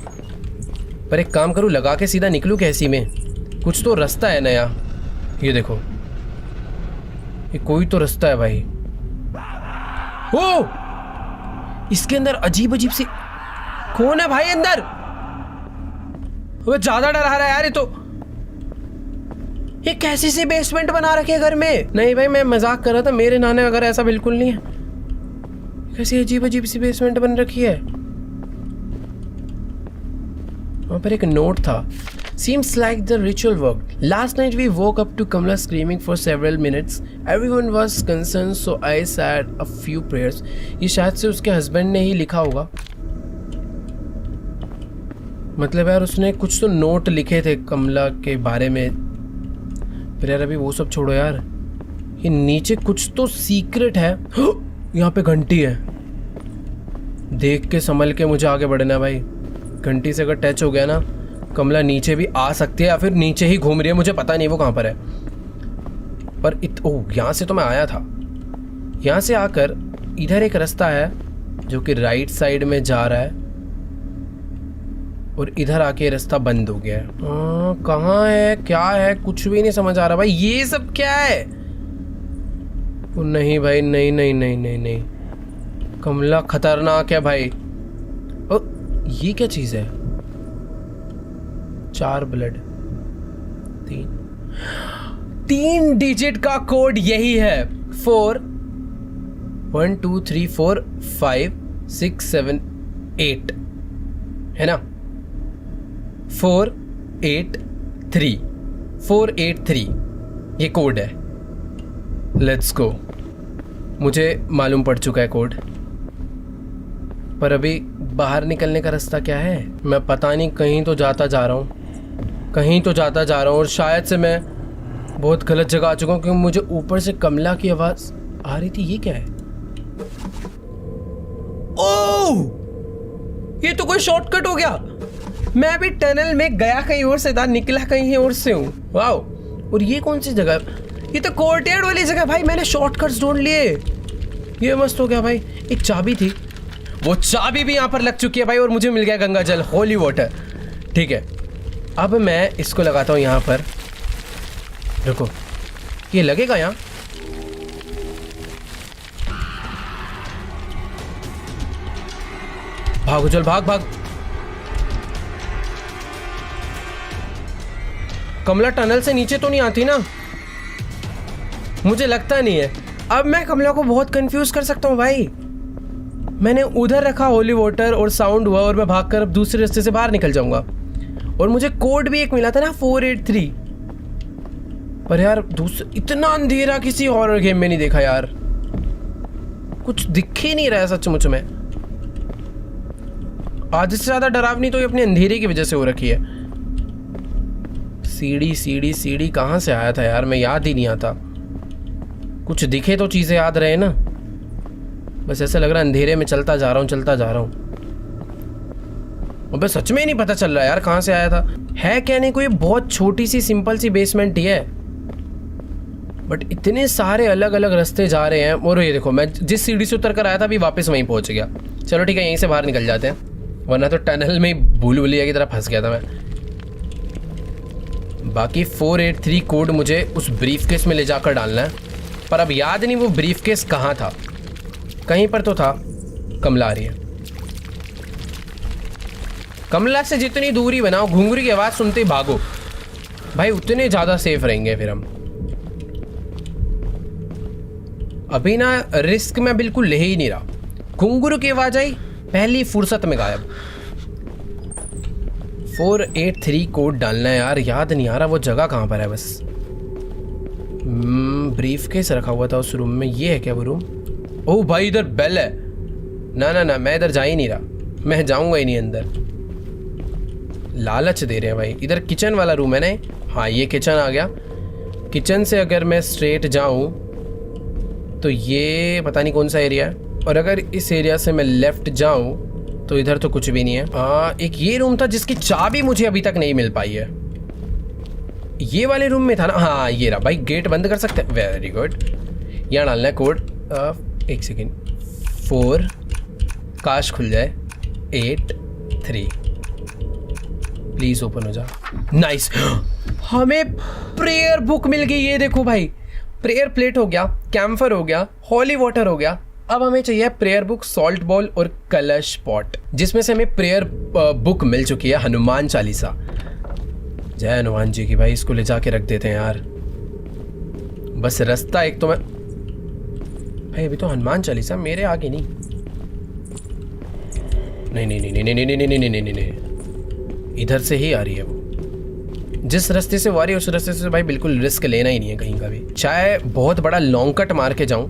S1: पर एक काम करूँ, लगा के सीधा निकलूँ कैसी में? कुछ तो रास्ता है नया। ये देखो, ये कोई तो रास्ता है भाई। ओ, इसके अंदर अजीब अजीब सी, कौन है भाई अंदर? वो ज्यादा डरा रहा है यार ये तो। ये कैसी सी बेसमेंट बना रखी है घर में? नहीं भाई मैं मजाक कर रहा था, मेरे नाने वगैरह ऐसा बिल्कुल नहीं है। कैसी अजीब अजीब सी बेसमेंट बन रखी है। वहां पर एक नोट था। Seems like the ritual worked. Last night we woke up to Kamla screaming for several minutes. Everyone was concerned, so I said a few prayers. ये शायद से उसके हस्बैंड ने ही लिखा होगा। मतलब यार उसने कुछ तो नोट लिखे थे कमला के बारे में। फिर यार अभी वो सब छोड़ो यार, ये नीचे कुछ तो सीक्रेट है। यहाँ पे घंटी है। देख के संभल के मुझे आगे बढ़ना भाई। घंटी से अगर टच हो गया ना, कमला नीचे भी आ सकती है या फिर नीचे ही घूम रही है, मुझे पता नहीं वो कहाँ पर है। पर ओह, यहाँ से तो मैं आया था। यहाँ से आकर इधर एक रास्ता है जो कि राइट साइड में जा रहा है, और इधर आके रास्ता बंद हो गया है। कहाँ है, क्या है, कुछ भी नहीं समझ आ रहा भाई। ये सब क्या है? नहीं भाई, नहीं नहीं नहीं नहीं नहीं, कमला खतरनाक है भाई। ओ, ये क्या चीज है? 4 ब्लड, 3 डिजिट का कोड यही है। 4 1 2 3 4 5 6 7 8 है ना? 483 483 ये कोड है। Let's go. मुझे मालूम पड़ चुका है कोड, पर अभी बाहर निकलने का रास्ता क्या है? मैं पता नहीं, कहीं तो जाता जा रहा हूँ, कहीं तो जाता जा रहा हूँ, और शायद से मैं बहुत गलत जगह आ चुका हूँ, क्योंकि मुझे ऊपर से कमला की आवाज़ आ रही थी। ये क्या है? ओह, ये तो कोई शॉर्टकट हो गया। मैं भी टनल में गया कहीं और से था, निकला कहीं और से हूँ। वाओ। और ये कौन सी जगह? ये तो कोर्टयार्ड वाली जगह भाई। मैंने शॉर्टकट्स ढूंढ लिए। ये मस्त हो गया भाई। एक चाबी थी, वो चाबी भी यहाँ पर लग चुकी है भाई, और मुझे मिल गया गंगा जल, होली वाटर। ठीक है, अब मैं इसको लगाता हूँ यहाँ पर। रुको, ये लगेगा यहाँ? भागो, चल भाग भाग। कमला टनल से नीचे तो नहीं आती ना? मुझे लगता नहीं है। अब मैं कमला को बहुत कंफ्यूज कर सकता हूँ भाई। मैंने उधर रखा होली वाटर और साउंड हुआ, और मैं भागकर अब दूसरे रास्ते से बाहर निकल जाऊंगा। और मुझे कोड भी एक मिला था ना, 483। पर यार इतना अंधेरा किसी हॉरर गेम में नहीं देखा यार। कुछ दिख ही नहीं रहा है सचमुच में। आधे से ज्यादा डरावनी तो ये अपने अंधेरे की वजह से हो रखी है। सीढ़ी सीढ़ी सीढ़ी कहाँ से आया था यार? मैं याद ही नहीं आता। कुछ दिखे तो चीजें याद रहे ना। बस ऐसा लग रहा है अंधेरे में चलता जा रहा हूँ, चलता जा रहा हूँ। अबे सच में ही नहीं पता चल रहा यार कहाँ से आया था। है क्या नहीं, कोई बहुत छोटी सी सिंपल सी बेसमेंट ही है, बट इतने सारे अलग अलग रास्ते जा रहे हैं। और ये देखो, मैं जिस सीढ़ी से उतर कर आया था अभी वापस वहीं पहुंच गया। चलो ठीक है, यहीं से बाहर निकल जाते हैं, वरना तो टनल में भूल भुलैया की तरह फंस गया था मैं। बाकी 483 कोड मुझे उस ब्रीफकेस में ले जाकर डालना है, पर अब याद नहीं वो ब्रीफकेस कहाँ था। कहीं पर तो था। कमला आ रही है। कमला से जितनी दूरी बनाओ, घुंघरू की आवाज़ सुनते ही भागो भाई, उतने ज़्यादा सेफ रहेंगे फिर हम। अभी ना रिस्क मैं बिल्कुल ले ही नहीं रहा। घुंघरू की आवाज़ आई, पहली फुर्सत में गायब। 483 कोड डालना है यार, याद नहीं आ रहा वो जगह कहाँ पर है। बस ब्रीफकेस रखा हुआ था उस रूम में। ये है क्या वो रूम? ओह भाई, इधर बेल है। ना ना ना, मैं इधर जा ही नहीं रहा, मैं जाऊंगा ही नहीं अंदर। लालच दे रहे हैं भाई। इधर किचन वाला रूम है ना? हाँ, ये किचन आ गया। किचन से अगर मैं स्ट्रेट जाऊं तो ये पता नहीं कौन सा एरिया है। और अगर इस एरिया से मैं लेफ्ट जाऊं तो इधर तो कुछ भी नहीं है। एक ये रूम था जिसकी चाबी मुझे अभी तक नहीं मिल पाई है। ये वाले रूम में था ना, हाँ ये रहा। भाई गेट बंद कर सकते हैं, वेरी गुड। यहाँ डालना है कोड, एक सेकेंड, 4 काश खुल जाए, 8 3 प्लीज ओपन हो जा। नाइस, हमें प्रेयर बुक मिल गई। ये देखो भाई, प्रेयर प्लेट हो गया, कैम्फर हो गया, हॉली वाटर हो गया। अब हमें चाहिए प्रेयर बुक, सॉल्ट बॉल और कलश पॉट, जिसमें से हमें प्रेयर बुक मिल चुकी है, हनुमान चालीसा। जय हनुमान जी की। भाई इसको ले जाके रख देते हैं यार। बस रास्ता एक तो मैं, भाई अभी तो हनुमान चालीसा मेरे आगे नहीं। नहीं नहीं नहीं नहीं नहीं नहीं नहीं नहीं नहीं नहीं, इधर से ही आ रही है वो। जिस रास्ते से वो आ रही है उस रास्ते से भाई बिल्कुल रिस्क लेना ही नहीं है कहीं का भी। चाहे बहुत बड़ा लॉन्ग कट मार के जाऊं,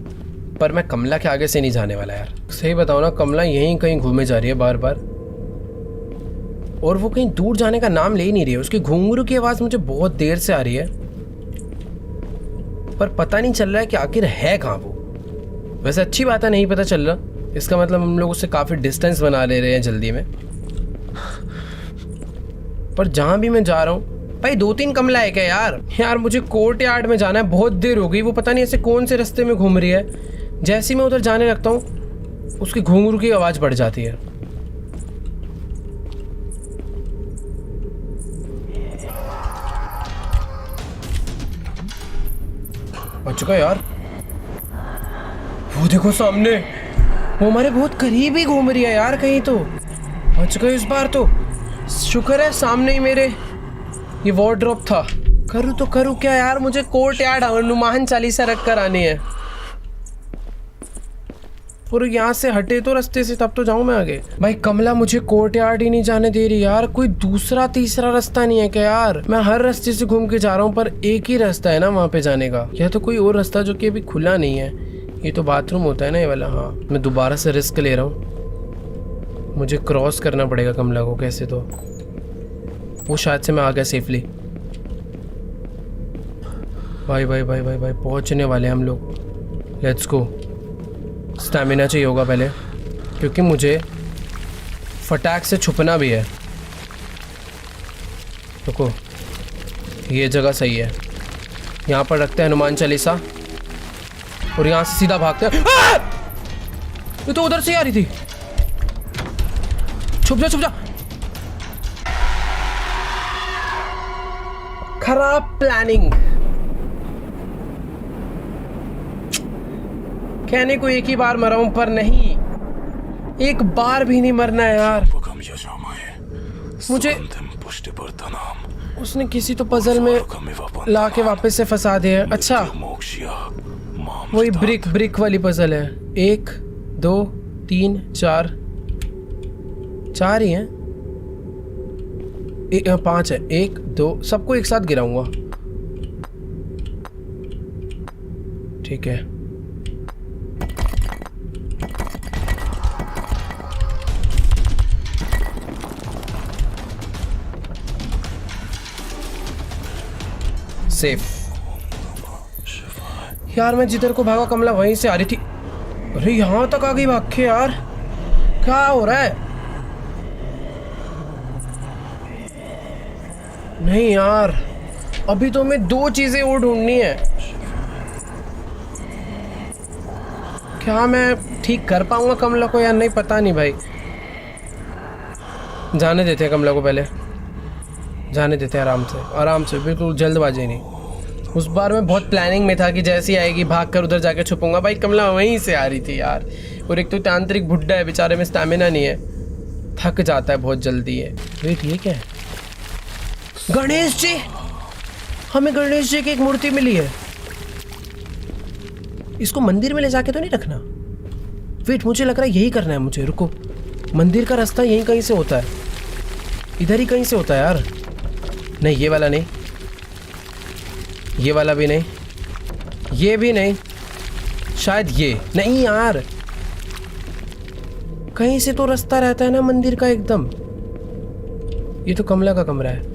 S1: पर मैं कमला के आगे से नहीं जाने वाला यार। सही बताओ ना, कमला यहीं कहीं घूमे जा रही है बार बार, और वो कहीं दूर जाने का नाम ले ही नहीं रही है। उसकी घुंघरू की आवाज़ मुझे बहुत देर से आ रही है, पर पता नहीं चल रहा है कि आखिर है कहाँ वो। वैसे अच्छी बात है, नहीं पता चल रहा, इसका मतलब हम लोग उससे काफ़ी डिस्टेंस बना ले रहे हैं जल्दी में। पर जहाँ भी मैं जा रहा हूँ भाई 2-3 कमला है क्या यार। यार मुझे कोर्ट यार्ड में जाना है, बहुत देर हो गई। वो पता नहीं ऐसे कौन से रास्ते में घूम रही है। जैसे ही मैं उधर जाने लगता हूँ उसकी घुंघरू की आवाज़ बढ़ जाती है। बच गया यार। वो देखो सामने, वो हमारे बहुत करीब ही घूम रही है यार कहीं तो। बच गए इस बार तो, शुक्र है सामने ही मेरे ये वार्डरोब था। करूँ तो करूँ क्या यार, मुझे कोर्ट यार्ड हनुमान चालीसा रख कर आनी है। और यहाँ से हटे तो रास्ते से, तब तो जाऊँ मैं आगे। भाई कमला मुझे कोर्ट यार्ड ही नहीं जाने दे रही यार। कोई दूसरा तीसरा रास्ता नहीं है क्या यार। मैं हर रास्ते से घूम के जा रहा हूँ, पर एक ही रास्ता है ना वहाँ पे जाने का। या तो कोई और रास्ता जो कि अभी खुला नहीं है। ये तो बाथरूम होता है ना ये वाला। हाँ मैं दोबारा से रिस्क ले रहा हूँ, मुझे क्रॉस करना पड़ेगा कमला को कैसे तो। वो शायद से मैं आ गया सेफली। भाई भाई भाई भाई भाई पहुँचने वाले हम लोग। Let's go. स्टैमिना चाहिए होगा पहले, क्योंकि मुझे फटाक से छुपना भी है। रुको, ये जगह सही है। यहाँ पर रखते हैं हनुमान चालीसा और यहाँ से सीधा भागते हैं। ये तो उधर से ही आ रही थी। छुप जा छुप जा। खराब प्लानिंग। कहने को एक ही बार मरा हूं, पर नहीं, एक बार भी नहीं मरना है यार। मुझे उसने किसी तो पजल में लाके वापस से फंसा दिया है। अच्छा वही ब्रिक वाली पजल है। 1 2 3 4 4 ही हैं, 5 है। 1 2 सबको एक साथ गिराऊंगा। ठीक है। सेफ। यार मैं जिधर को भागा कमला वहीं से आ रही थी। अरे यहाँ तक आ गई भाग के यार, क्या हो रहा है। नहीं यार, अभी तो हमें 2 चीजें और ढूंढनी है। क्या मैं ठीक कर पाऊंगा कमला को या नहीं, पता नहीं भाई। जाने देते हैं कमला को, पहले जाने देते हैं आराम से, बिल्कुल जल्दबाजी नहीं। उस बार मैं बहुत प्लानिंग में था कि जैसी आएगी भाग कर उधर जाके छुपूंगा। भाई कमला वहीं से आ रही थी यार। और एक तो तांत्रिक बुड्ढा है बेचारे में, स्टैमिना नहीं है, थक जाता है बहुत जल्दी है। वेट ये क्या है? गणेश जी, हमें गणेश जी की एक मूर्ति मिली है। इसको मंदिर में ले जाके तो नहीं रखना। वेट मुझे लग रहा है यही करना है मुझे। रुको, मंदिर का रास्ता यहीं कहीं से होता है, इधर ही कहीं से होता है यार। नहीं ये वाला नहीं, ये वाला भी नहीं, ये भी नहीं, शायद ये नहीं यार। कहीं से तो रास्ता रहता है ना मंदिर का एकदम। ये तो कमला का कमरा है।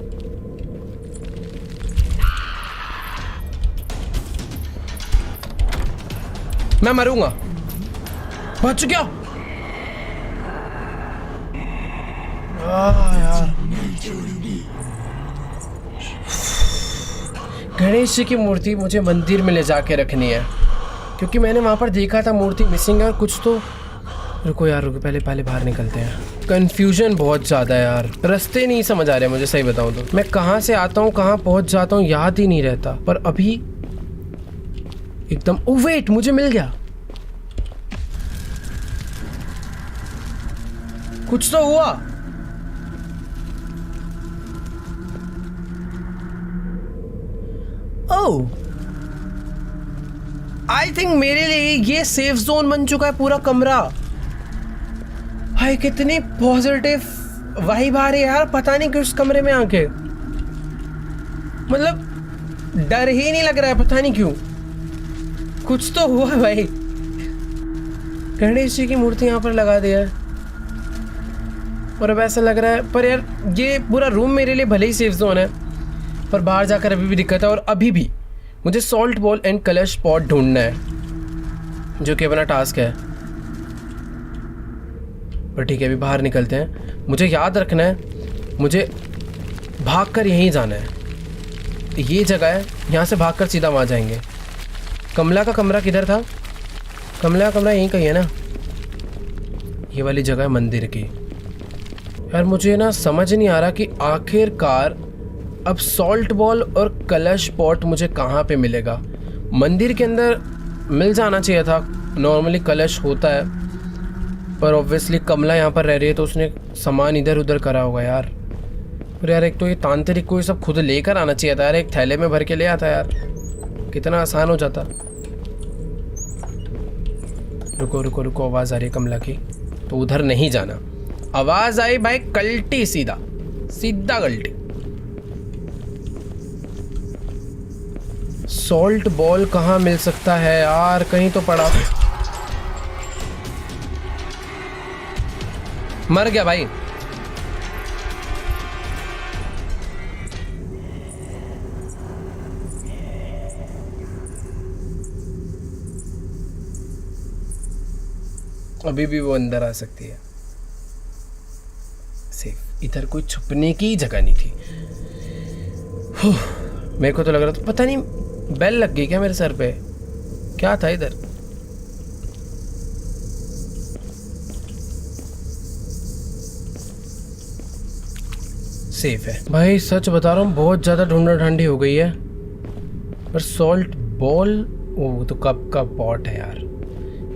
S1: मैं मरूंगा, बच गया। यार गणेश जी की मूर्ति मुझे मंदिर में ले जाके रखनी है, क्योंकि मैंने वहां पर देखा था मूर्ति मिसिंग है और कुछ तो। रुको यार रुको, पहले बाहर निकलते हैं। कंफ्यूजन बहुत ज़्यादा है यार, रास्ते नहीं समझ आ रहे मुझे, सही बताऊं तो। मैं कहाँ से आता हूँ कहाँ पहुँच जाता हूँ याद ही नहीं रहता। पर अभी एकदम, ओ वेट, मुझे मिल गया, कुछ तो हुआ। ओह, आई थिंक मेरे लिए ये सेफ जोन बन चुका है पूरा कमरा। भाई कितनी पॉजिटिव वाइब आ रही है यार, पता नहीं क्यों इस कमरे में आके, मतलब डर ही नहीं लग रहा है, पता नहीं क्यों। कुछ तो हुआ भाई। गणेश जी की मूर्ति यहाँ पर लगा दिया है और अब ऐसा लग रहा है, पर यार ये पूरा रूम मेरे लिए भले ही सेफ जोन है, पर बाहर जाकर अभी भी दिक्कत है। और अभी भी मुझे सॉल्ट बॉल एंड कलश पॉट ढूंढना है, जो कि अपना टास्क है। पर ठीक है, अभी बाहर निकलते हैं। मुझे याद रखना है, मुझे भागकर यहीं जाना है। ये जगह है, यहाँ से भागकर सीधा वहाँ जाएंगे। कमला का कमरा किधर था? कमला का कमरा यहीं कहीं है ना, ये वाली जगह है मंदिर की। यार मुझे ना समझ नहीं आ रहा कि आखिरकार अब सॉल्ट बॉल और कलश पॉट मुझे कहाँ पे मिलेगा। मंदिर के अंदर मिल जाना चाहिए था, नॉर्मली कलश होता है, पर ऑब्वियसली कमला यहाँ पर रह रही है तो उसने सामान इधर उधर करा होगा यार। पर यार एक तो ये तांत्रिक को ये सब खुद लेकर आना चाहिए था यार, एक थैले में भर के ले आता यार, कितना आसान हो जाता। रुको रुको रुको, आवाज़ आ रही है कमला की, तो उधर नहीं जाना। आवाज़ आई भाई, कल्टी, सीधा सीधा कल्टी। सॉल्ट बॉल कहाँ मिल सकता है यार, कहीं तो पड़ा। मर गया भाई। अभी भी वो अंदर आ सकती है। सेफ, इधर कोई छुपने की जगह नहीं थी। मेरे को तो लग रहा था, पता नहीं बेल लग गई क्या मेरे सर पे, क्या था इधर। सेफ है भाई, सच बता रहा हूँ, बहुत ज़्यादा ढूंढा ढांडी हो गई है। पर सॉल्ट बॉल, वो तो कप का पॉट है यार।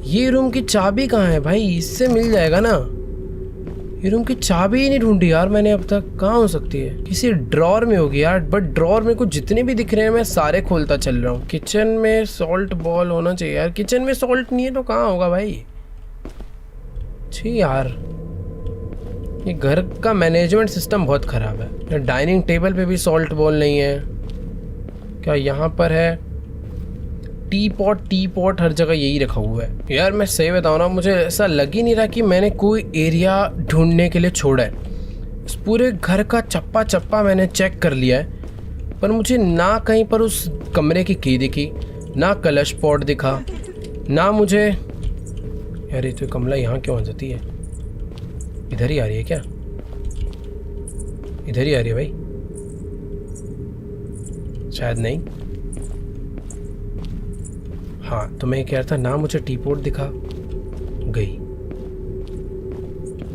S1: ये रूम की चाबी कहाँ है भाई, इससे मिल जाएगा ना। ये रूम की चाबी ही नहीं ढूंढी यार मैंने अब तक, कहाँ हो सकती है? किसी ड्रॉर में होगी यार, बट ड्रॉर में कुछ जितने भी दिख रहे हैं मैं सारे खोलता चल रहा हूँ। किचन में सॉल्ट बॉल होना चाहिए यार, किचन में सॉल्ट नहीं है तो कहाँ होगा भाई? छी यार, ये घर का मैनेजमेंट सिस्टम बहुत ख़राब है। डाइनिंग टेबल पे भी सॉल्ट बॉल नहीं है। क्या यहाँ पर है? टी पॉट हर जगह यही रखा हुआ है यार। मैं सही बताऊँ ना, मुझे ऐसा लग ही नहीं रहा कि मैंने कोई एरिया ढूंढने के लिए छोड़ा है। इस पूरे घर का चप्पा चप्पा मैंने चेक कर लिया है, पर मुझे ना कहीं पर उस कमरे की दिखी, ना कलश पॉट दिखा, ना मुझे। यार ये तो कमला यहाँ क्यों आ जाती है? इधर ही आ रही है क्या? इधर ही आ रही है भाई, शायद नहीं। हाँ, तो मैं कह रहा था, ना मुझे टी पॉट दिखा, गई,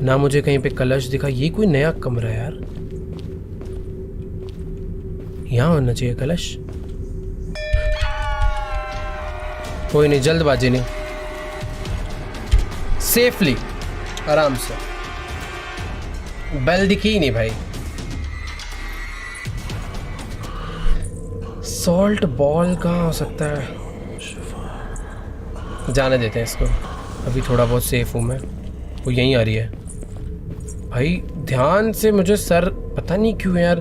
S1: ना मुझे कहीं पे कलश दिखा। ये कोई नया कमरा है यार, यहाँ होना चाहिए कलश। कोई नहीं, जल्दबाजी नहीं, सेफली, आराम से। बेल दिखी ही नहीं भाई। सॉल्ट बॉल कहाँ हो सकता है? जाने देते हैं इसको, अभी थोड़ा बहुत सेफ हूँ मैं। वो यहीं आ रही है भाई, ध्यान से। मुझे सर, पता नहीं क्यों यार,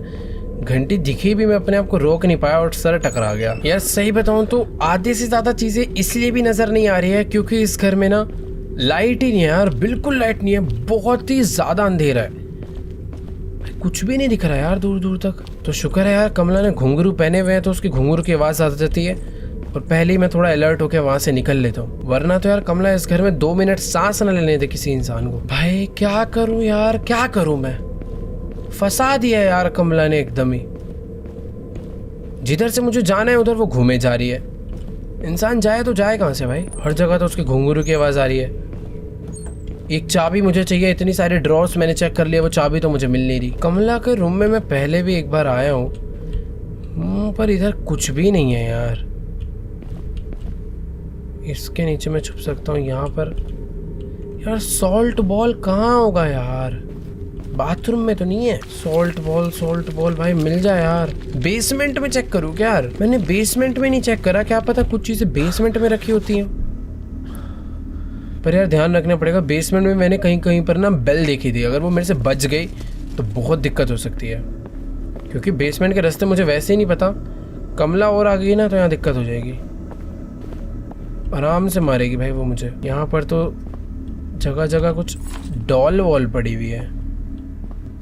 S1: घंटी दिखी भी मैं अपने आप को रोक नहीं पाया और सर टकरा गया यार। सही बताऊँ तो आधे से ज़्यादा चीज़ें इसलिए भी नज़र नहीं आ रही है क्योंकि इस घर में ना लाइट ही नहीं है यार, बिल्कुल लाइट नहीं है, बहुत ही ज़्यादा अंधेरा है, कुछ भी नहीं दिख रहा यार दूर दूर तक। तो शुक्र है यार कमला ने घुंघरू पहने हुए हैं तो उसकी घुंघरू की आवाज़ आ जाती है, और पहले ही मैं थोड़ा अलर्ट होकर वहां से निकल लेता हूँ, वरना तो यार कमला इस घर में 2 मिनट सांस न लेने दे किसी इंसान को। भाई क्या करूं यार, क्या करूं मैं, फंसा दिया यार कमला ने एकदम ही। जिधर से मुझे जाना है उधर वो घूमे जा रही है। इंसान जाए तो जाए कहाँ से भाई, हर जगह तो उसके घुंघरू की आवाज़ आ रही है। एक चाबी मुझे चाहिए, इतनी सारे ड्रॉर्स मैंने चेक कर लिया, वो चाबी तो मुझे मिल नहीं रही। कमला के रूम में मैं पहले भी एक बार आया हूँ, पर इधर कुछ भी नहीं है यार। इसके नीचे मैं छुप सकता हूँ, यहाँ पर यार सॉल्ट बॉल कहाँ होगा यार, बाथरूम में तो नहीं है। सॉल्ट बॉल भाई मिल जाए यार। बेसमेंट में चेक करूँ क्या यार, मैंने बेसमेंट में नहीं चेक करा, क्या पता कुछ चीजें बेसमेंट में रखी होती हैं। पर यार ध्यान रखना पड़ेगा, बेसमेंट में मैंने कहीं कहीं पर ना बेल देखी थी, अगर वो मेरे से बच गई तो बहुत दिक्कत हो सकती है, क्योंकि बेसमेंट के रास्ते मुझे वैसे ही नहीं पता। कमला और आ गई ना तो यहाँ दिक्कत हो जाएगी, आराम से मारेगी भाई वो मुझे। यहाँ पर तो जगह जगह कुछ डॉल वॉल पड़ी हुई है।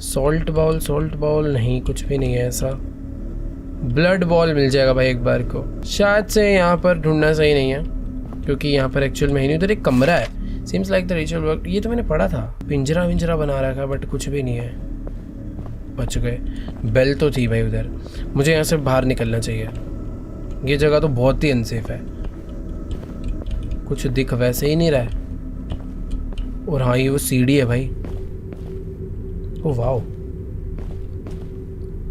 S1: सॉल्ट बॉल नहीं, कुछ भी नहीं है ऐसा। ब्लड बॉल मिल जाएगा भाई एक बार को। शायद से यहाँ पर ढूंढना सही नहीं है, क्योंकि यहाँ पर एक्चुअल में ही नहीं, उधर एक कमरा है। Seems like the ritual work, ये तो मैंने पढ़ा था। पिंजरा विंजरा बना रखा है, बट कुछ भी नहीं है। बच गए। बेल तो थी भाई उधर, मुझे यहाँ से बाहर निकलना चाहिए। ये जगह तो बहुत ही अनसेफ है, कुछ दिख वैसे ही नहीं रहा है। और हाँ ये वो सीढ़ी है भाई। ओ वाओ,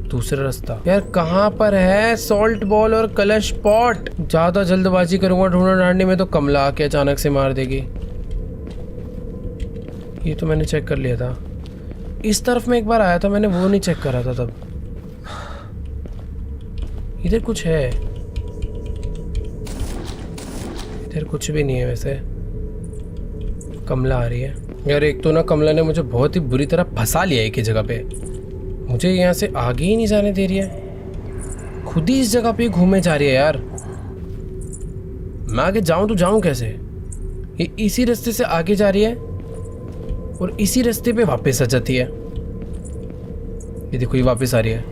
S1: दूसरा रास्ता। यार कहाँ पर है सॉल्ट बॉल और कलश पॉट? ज्यादा जल्दबाजी करूंगा ढूंढने ढांडने में तो कमला आके अचानक से मार देगी। ये तो मैंने चेक कर लिया था। इस तरफ में एक बार आया था मैंने, वो नहीं चेक करा था तब। इधर कुछ है, इधर कुछ भी नहीं है वैसे। कमला आ रही है यार। एक तो ना कमला ने मुझे बहुत ही बुरी तरह फंसा लिया एक ही जगह पे, मुझे यहाँ से आगे ही नहीं जाने दे रही है, खुद ही इस जगह पे घूमे जा रही है यार। मैं आगे जाऊं तो जाऊं कैसे? ये इसी रास्ते से आगे जा रही है और इसी रास्ते पे वापस आ जाती है। ये देखो ये वापस आ रही है।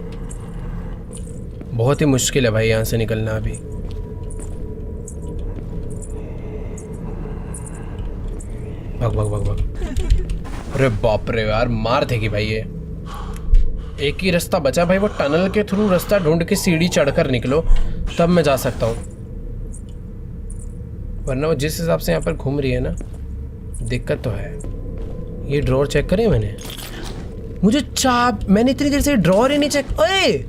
S1: बहुत ही मुश्किल है भाई यहाँ से निकलना अभी। भाग। अरे बाप रे यार, मार देगी भाई ये। एक ही रास्ता बचा भाई, वो टनल के थ्रू रास्ता ढूंढ के सीढ़ी चढ़कर निकलो, तब मैं जा सकता हूँ। वरना वो जिस हिसाब से यहाँ पर घूम रही है ना, दिक्कत तो है। ये ड्रॉर चेक करें मैंने, मुझे मैंने इतनी देर से ड्रॉर ही नहीं चेक। अरे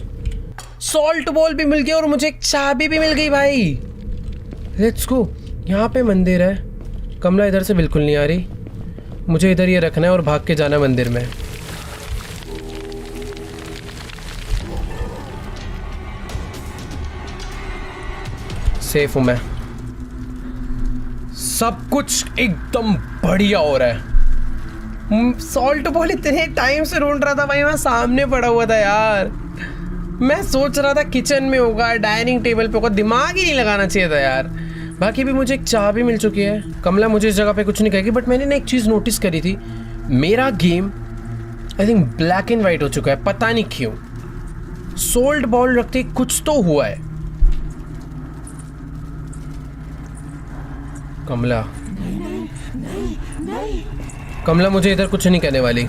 S1: सॉल्ट बॉल भी मिल गया और मुझे एक चाबी भी मिल गई भाई। Let's go. यहाँ पे मंदिर है, कमला इधर से बिल्कुल नहीं आ रही, मुझे इधर ये रखना है और भाग के जाना मंदिर में। सेफ हूं मैं, सब कुछ एकदम बढ़िया हो रहा है। सॉल्ट बॉल इतने टाइम से ढूंढ रहा था भाई, मैं सामने पड़ा हुआ था यार। मैं सोच रहा था किचन में होगा, डाइनिंग टेबल पे होगा, दिमाग ही नहीं लगाना चाहिए था यार। बाकी भी मुझे एक चाबी मिल चुकी है। कमला मुझे इस जगह पे कुछ नहीं कहेगी, बट मैंने ना एक चीज़ नोटिस करी थी, मेरा game I think black and white हो चुका है, पता नहीं क्यों। सोल्ट बॉल रखते कुछ तो हुआ है। कमला मुझे इधर कुछ नहीं कहने वाली,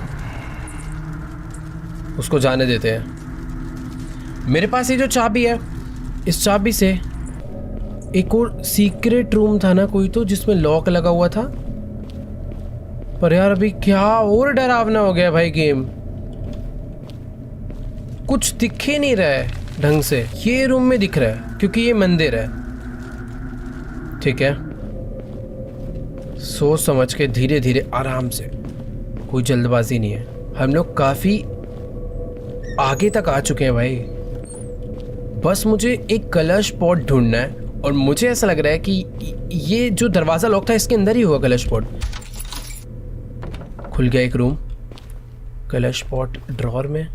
S1: उसको जाने देते हैं। मेरे पास ये जो चाबी है, इस चाबी से एक और सीक्रेट रूम था ना कोई तो, जिसमें लॉक लगा हुआ था। पर यार अभी क्या और डरावना हो गया भाई गेम, कुछ दिख ही नहीं रहा है ढंग से। ये रूम में दिख रहा है क्योंकि ये मंदिर है, ठीक है। सोच समझ के धीरे धीरे आराम से, कोई जल्दबाजी नहीं है। हम लोग काफी आगे तक आ चुके हैं भाई। बस मुझे एक कलश पॉट ढूंढना है और मुझे ऐसा लग रहा है कि ये जो दरवाजा लॉक था इसके अंदर ही हुआ कलश पॉट। खुल गया एक रूम, कलश पॉट ड्रॉर में,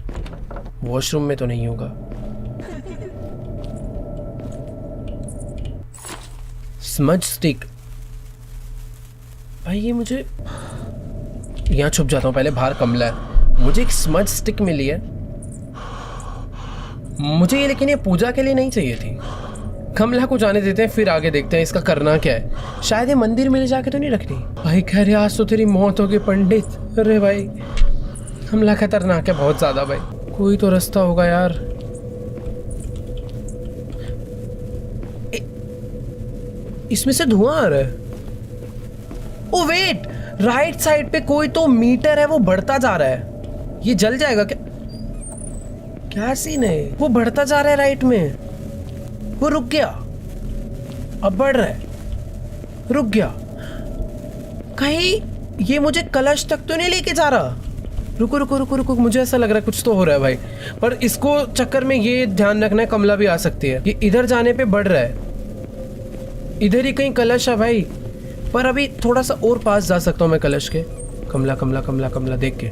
S1: वॉशरूम में तो नहीं होगा। स्मज स्टिक भाई, ये मुझे यहाँ छुप जाता हूँ पहले, बाहर कमला है। मुझे एक स्मज स्टिक मिली है, मुझे ये लेकिन ये पूजा के लिए नहीं चाहिए थी, कमला को जाने देते हैं, फिर आगे देखते हैं इसका करना क्या है। शायद ये मंदिर में ले जाके तो नहीं रखनी। भाई कह रहे आज तो तेरी मौत होगी पंडित। अरे भाई कमला खतरनाक है बहुत ज्यादा भाई। कोई तो रास्ता होगा यार। इसमें से धुआं आ रहा है। ओ वेट, राइट साइड पे कोई तो मीटर है, वो बढ़ता जा रहा है। ये जल जाएगा क्या? क्या सीन है? वो बढ़ता जा रहा है राइट में, वो रुक गया, अब बढ़ रहा है, रुक गया। कहीं ये मुझे कलश तक तो नहीं लेके जा रहा? रुको रुको रुको रुको, मुझे ऐसा लग रहा है कुछ तो हो रहा है भाई। पर इसको चक्कर में ये ध्यान रखना है कमला भी आ सकती है। ये इधर जाने पे बढ़ रहा है, इधर ही कहीं कलश है भाई। पर अभी थोड़ा सा और पास जा सकता हूँ मैं कलश के। कमला कमला कमला कमला देख के,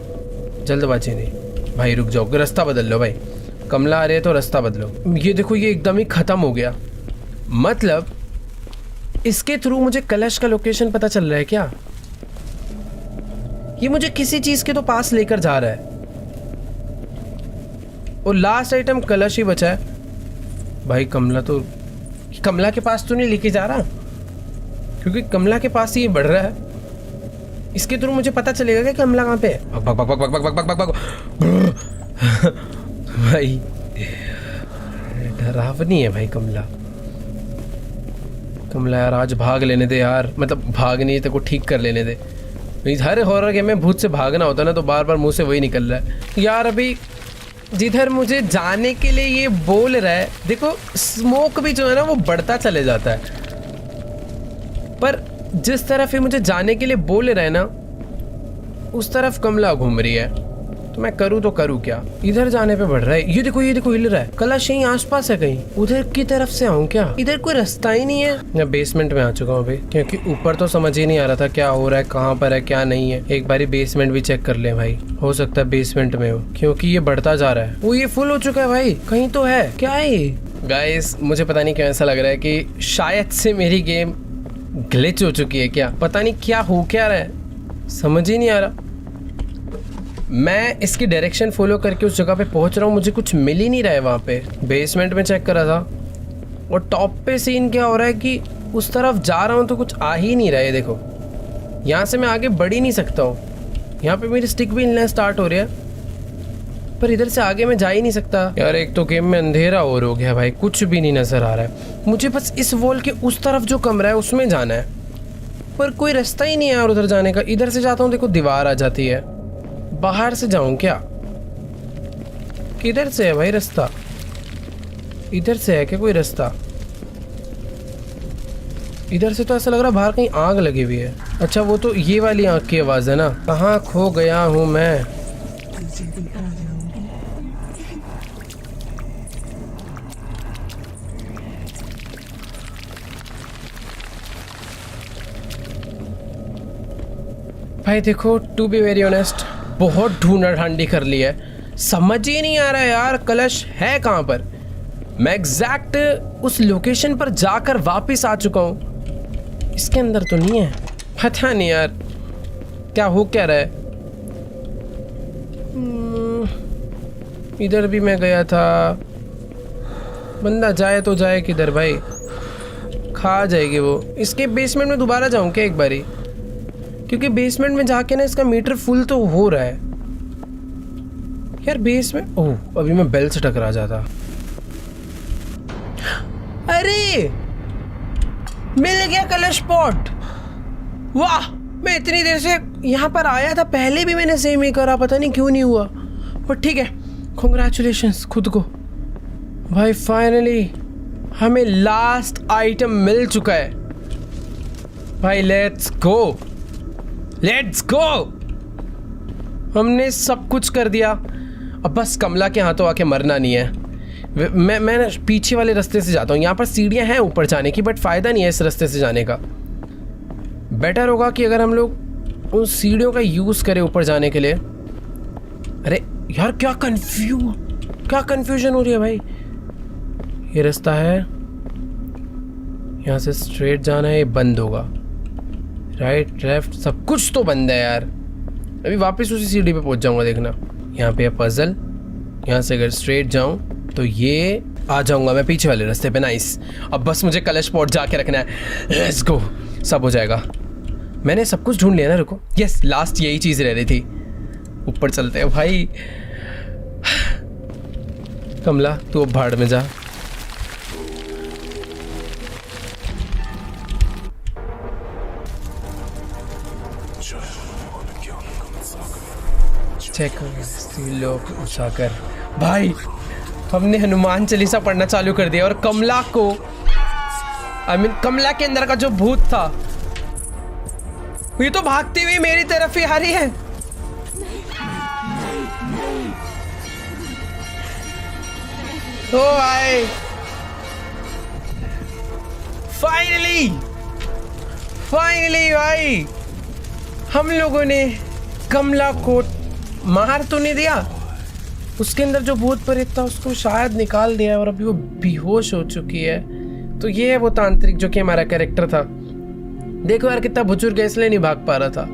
S1: जल्दबाजी नहीं भाई, रुक जाओ, रास्ता बदल लो भाई। कमला आ रही है तो रास्ता बदलो। ये देखो ये एकदम ही खत्म हो गया। मतलब इसके थ्रू मुझे कलश का लोकेशन पता चल रहा है क्या? ये मुझे किसी चीज के तो पास लेकर जा रहा है। और लास्ट आइटम कलश ही बचा है भाई। कमला के पास तो नहीं लेके जा रहा, क्योंकि कमला के पास ही ये बढ़ रहा है। इसके थ्रू मुझे पता चलेगा कि कमला कहाँ पे है। भग भग भग भग भग भग भग भग भाई डरावनी है भाई कमला। कमला यार आज भाग लेने दे यार, मतलब भाग नहीं तेरे को ठीक कर लेने दे। हर हॉरर गेम में भूत से भागना होता है ना, तो बार बार मुंह से वही निकल रहा है यार। अभी जिधर मुझे जाने के लिए ये बोल रहा है, देखो स्मोक भी जो है ना वो बढ़ता चले जाता है। पर जिस तरफ ये मुझे जाने के लिए बोल रहा है ना, उस तरफ कमला घूम रही है। तो मैं करूँ तो करूँ क्या? इधर जाने पे बढ़ रहा है। ये देखो हिल रहा है। कलश यहीं आसपास है कहीं, उधर की तरफ से आऊँ क्या? इधर कोई रास्ता ही नहीं है। मैं बेसमेंट में आ चुका हूँ अभी, क्योंकि ऊपर तो समझ ही नहीं आ रहा था क्या हो रहा है, कहाँ पर है क्या नहीं है। एक बारी बेसमेंट भी चेक कर ले भाई, हो सकता है बेसमेंट में हो, क्योंकि ये बढ़ता जा रहा है। वो ये फुल हो चुका है भाई, कहीं तो है। क्या है ये? गाइस मुझे पता नहीं क्यों ऐसा लग रहा है कि शायद से मेरी गेम ग्लिच हो चुकी है क्या? पता नहीं क्या हो क्या रहा है, समझ ही नहीं आ रहा। मैं इसकी डायरेक्शन फॉलो करके उस जगह पे पहुंच रहा हूँ, मुझे कुछ मिल ही नहीं रहा है वहाँ पे। बेसमेंट में चेक करा था, और टॉप पे सीन क्या हो रहा है कि उस तरफ जा रहा हूँ तो कुछ आ ही नहीं रहा है। देखो यहाँ से मैं आगे बढ़ ही नहीं सकता हूँ। यहाँ पे मेरी स्टिक भी हिलना स्टार्ट हो रही है, पर इधर से आगे मैं जा ही नहीं सकता यार। एक तो गेम में अंधेरा और हो गया भाई, कुछ भी नहीं नजर आ रहा है। मुझे बस इस वॉल के उस तरफ जो कमरा है उसमें जाना है, पर कोई रास्ता ही नहीं है यार उधर जाने का। इधर से जाता हूँ, देखो दीवार आ जाती है। बाहर से जाऊं क्या? किधर से है भाई रास्ता? इधर से है क्या कोई रास्ता? इधर से तो ऐसा लग रहा है बाहर कहीं आग लगी हुई है। अच्छा वो तो ये वाली आग की आवाज है ना। कहाँ खो गया हूं मैं? भाई देखो टू बी वेरी ऑनेस्ट, बहुत ढूंढा ढांडी कर ली है, समझ ही नहीं आ रहा है यार कलश है कहाँ पर। मैं एग्जैक्ट उस लोकेशन पर जाकर वापस आ चुका हूँ, इसके अंदर तो नहीं है। पता नहीं यार क्या हो क्या रहा है। इधर भी मैं गया था। बंदा जाए तो जाए किधर भाई, खा जाएगी वो। इसके बेसमेंट में दोबारा जाऊँ क्या एक बारी? क्योंकि बेसमेंट में जाके ना इसका मीटर फुल तो हो रहा है यार। बेसमेंट, ओह अभी मैं बेल से टकरा जाता। अरे मिल गया कलश पॉट। वाह, मैं इतनी देर से यहाँ पर आया था, पहले भी मैंने सेम ही करा, पता नहीं क्यों नहीं हुआ। पर ठीक है, कांग्रेचुलेशंस खुद को भाई। फाइनली हमें लास्ट आइटम मिल चुका है भाई। Let's go, let's go. हमने सब कुछ कर दिया, अब बस कमला के हाथों आके मरना नहीं है। मैं पीछे वाले रास्ते से जाता हूँ। यहाँ पर सीढ़ियाँ हैं ऊपर जाने की, बट फ़ायदा नहीं है इस रास्ते से जाने का। बेटर होगा कि अगर हम लोग उन सीढ़ियों का यूज़ करें ऊपर जाने के लिए। अरे यार क्या कन्फ्यूजन हो रही है भाई। ये रास्ता है, यहाँ से स्ट्रेट जाना है, ये बंद होगा। राइट लेफ्ट सब कुछ तो बंद है यार। अभी वापस उसी सीढ़ी पे पहुंच जाऊंगा, देखना। यहाँ पे है पजल, यहाँ से अगर स्ट्रेट जाऊं तो ये आ जाऊंगा मैं पीछे वाले रास्ते पे। नाइस। अब बस मुझे कलश पॉट जाके रखना है। लेट्स गो, सब हो जाएगा। मैंने सब कुछ ढूंढ लिया ना, रुको। यस, लास्ट यही चीज़ रह रही थी। ऊपर चलते हैं भाई। कमला तू अब भाड़ में जा। चेक लोग उठाकर भाई, हमने हनुमान चालीसा पढ़ना चालू कर दिया और कमला को कमला के अंदर का जो भूत था ये तो भागती हुई मेरी तरफ ही आ रही है। ओ भाई, फाइनली भाई हम लोगों ने कमला को मार तो नहीं दिया, उसके अंदर जो भूत प्रेत था उसको शायद निकाल दिया और अभी वो बेहोश हो चुकी है। तो ये है वो तांत्रिक जो कि हमारा कैरेक्टर था। देखो यार कितना बुजुर्ग है, इसलिए नहीं भाग पा रहा था।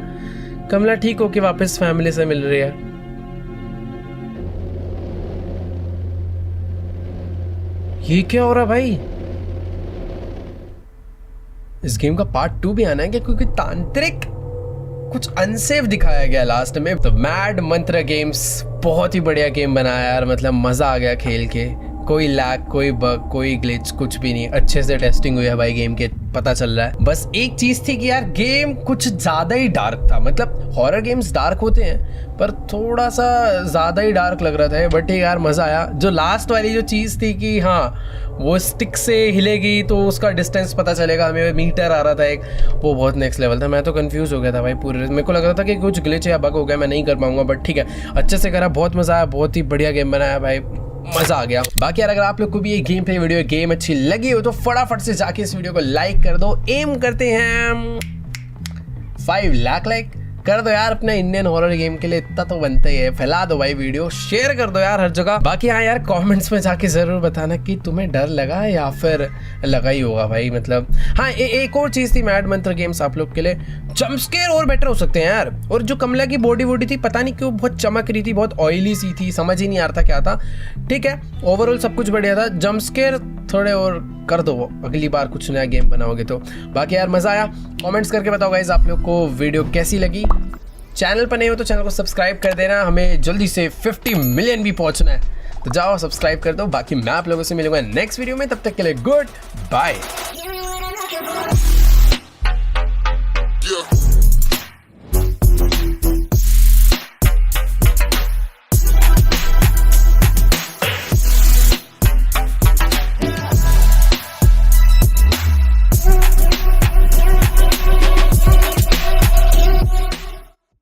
S1: कमला ठीक होके वापस फैमिली से मिल रही है। ये क्या हो रहा भाई? इस गेम का पार्ट 2 भी आना है क्या? क्योंकि तांत्रिक कुछ अनसेफ दिखाया गया लास्ट में। तो मैड मंत्र गेम्स बहुत ही बढ़िया गेम बनाया यार, मतलब मजा आ गया खेल के। कोई लैग, कोई बग, कोई ग्लिच, कुछ भी नहीं। अच्छे से टेस्टिंग हुई है भाई गेम के, पता चल रहा है। बस एक चीज थी कि यार गेम कुछ ज्यादा ही डार्क था। मतलब हॉरर गेम्स डार्क होते हैं पर थोड़ा सा ज्यादा ही डार्क लग रहा था। बट यार मजा आया। जो लास्ट वाली जो चीज थी कि हाँ वो स्टिक से हिलेगी तो उसका डिस्टेंस पता चलेगा, हमें मीटर आ रहा था एक, वो बहुत नेक्स्ट लेवल था। मैं तो कंफ्यूज हो गया था भाई पूरे। मेरे को लग रहा था कि कुछ ग्लिच या बग हो गया, मैं नहीं कर पाऊंगा। बट ठीक है, अच्छे से करा, बहुत मजा आया, बहुत ही बढ़िया गेम बनाया भाई, मजा आ गया। बाकी यार अगर आप लोग को भी ये गेम प्ले वीडियो गेम अच्छी लगी हो तो फटाफट से जाके इस वीडियो को लाइक कर दो। एम करते हैं 5 लाख लाइक कर दो यार अपने इंडियन हॉरर गेम के लिए, इतना तो बनता ही है। फैला दो भाई वीडियो, शेयर कर दो यार हर जगह। बाकी हाँ यार कमेंट्स में जाके जरूर बताना कि तुम्हें डर लगा या फिर लगा ही होगा भाई। मतलब हाँ एक और चीज थी मैड मंत्र गेम्स आप लोग के लिए, जंप स्केयर और बेटर हो सकते हैं यार। और जो कमला की बॉडी वॉडी थी पता नहीं क्यों बहुत चमक रही थी, बहुत ऑयली सी थी, समझ ही नहीं आ रहा था क्या था। ठीक है, ओवरऑल सब कुछ बढ़िया था। जंप स्केयर थोड़े और कर दो अगली बार कुछ नया गेम बनाओगे तो। बाकी यार मजा आया। कमेंट्स करके बताओ गाइस आप लोग को वीडियो कैसी लगी। चैनल पर नहीं हो तो चैनल को सब्सक्राइब कर देना, हमें जल्दी से 50 मिलियन भी पहुंचना है। तो जाओ सब्सक्राइब कर दो। बाकी मैं आप लोगों से मिलूंगा नेक्स्ट वीडियो में, तब तक के लिए गुड बाय।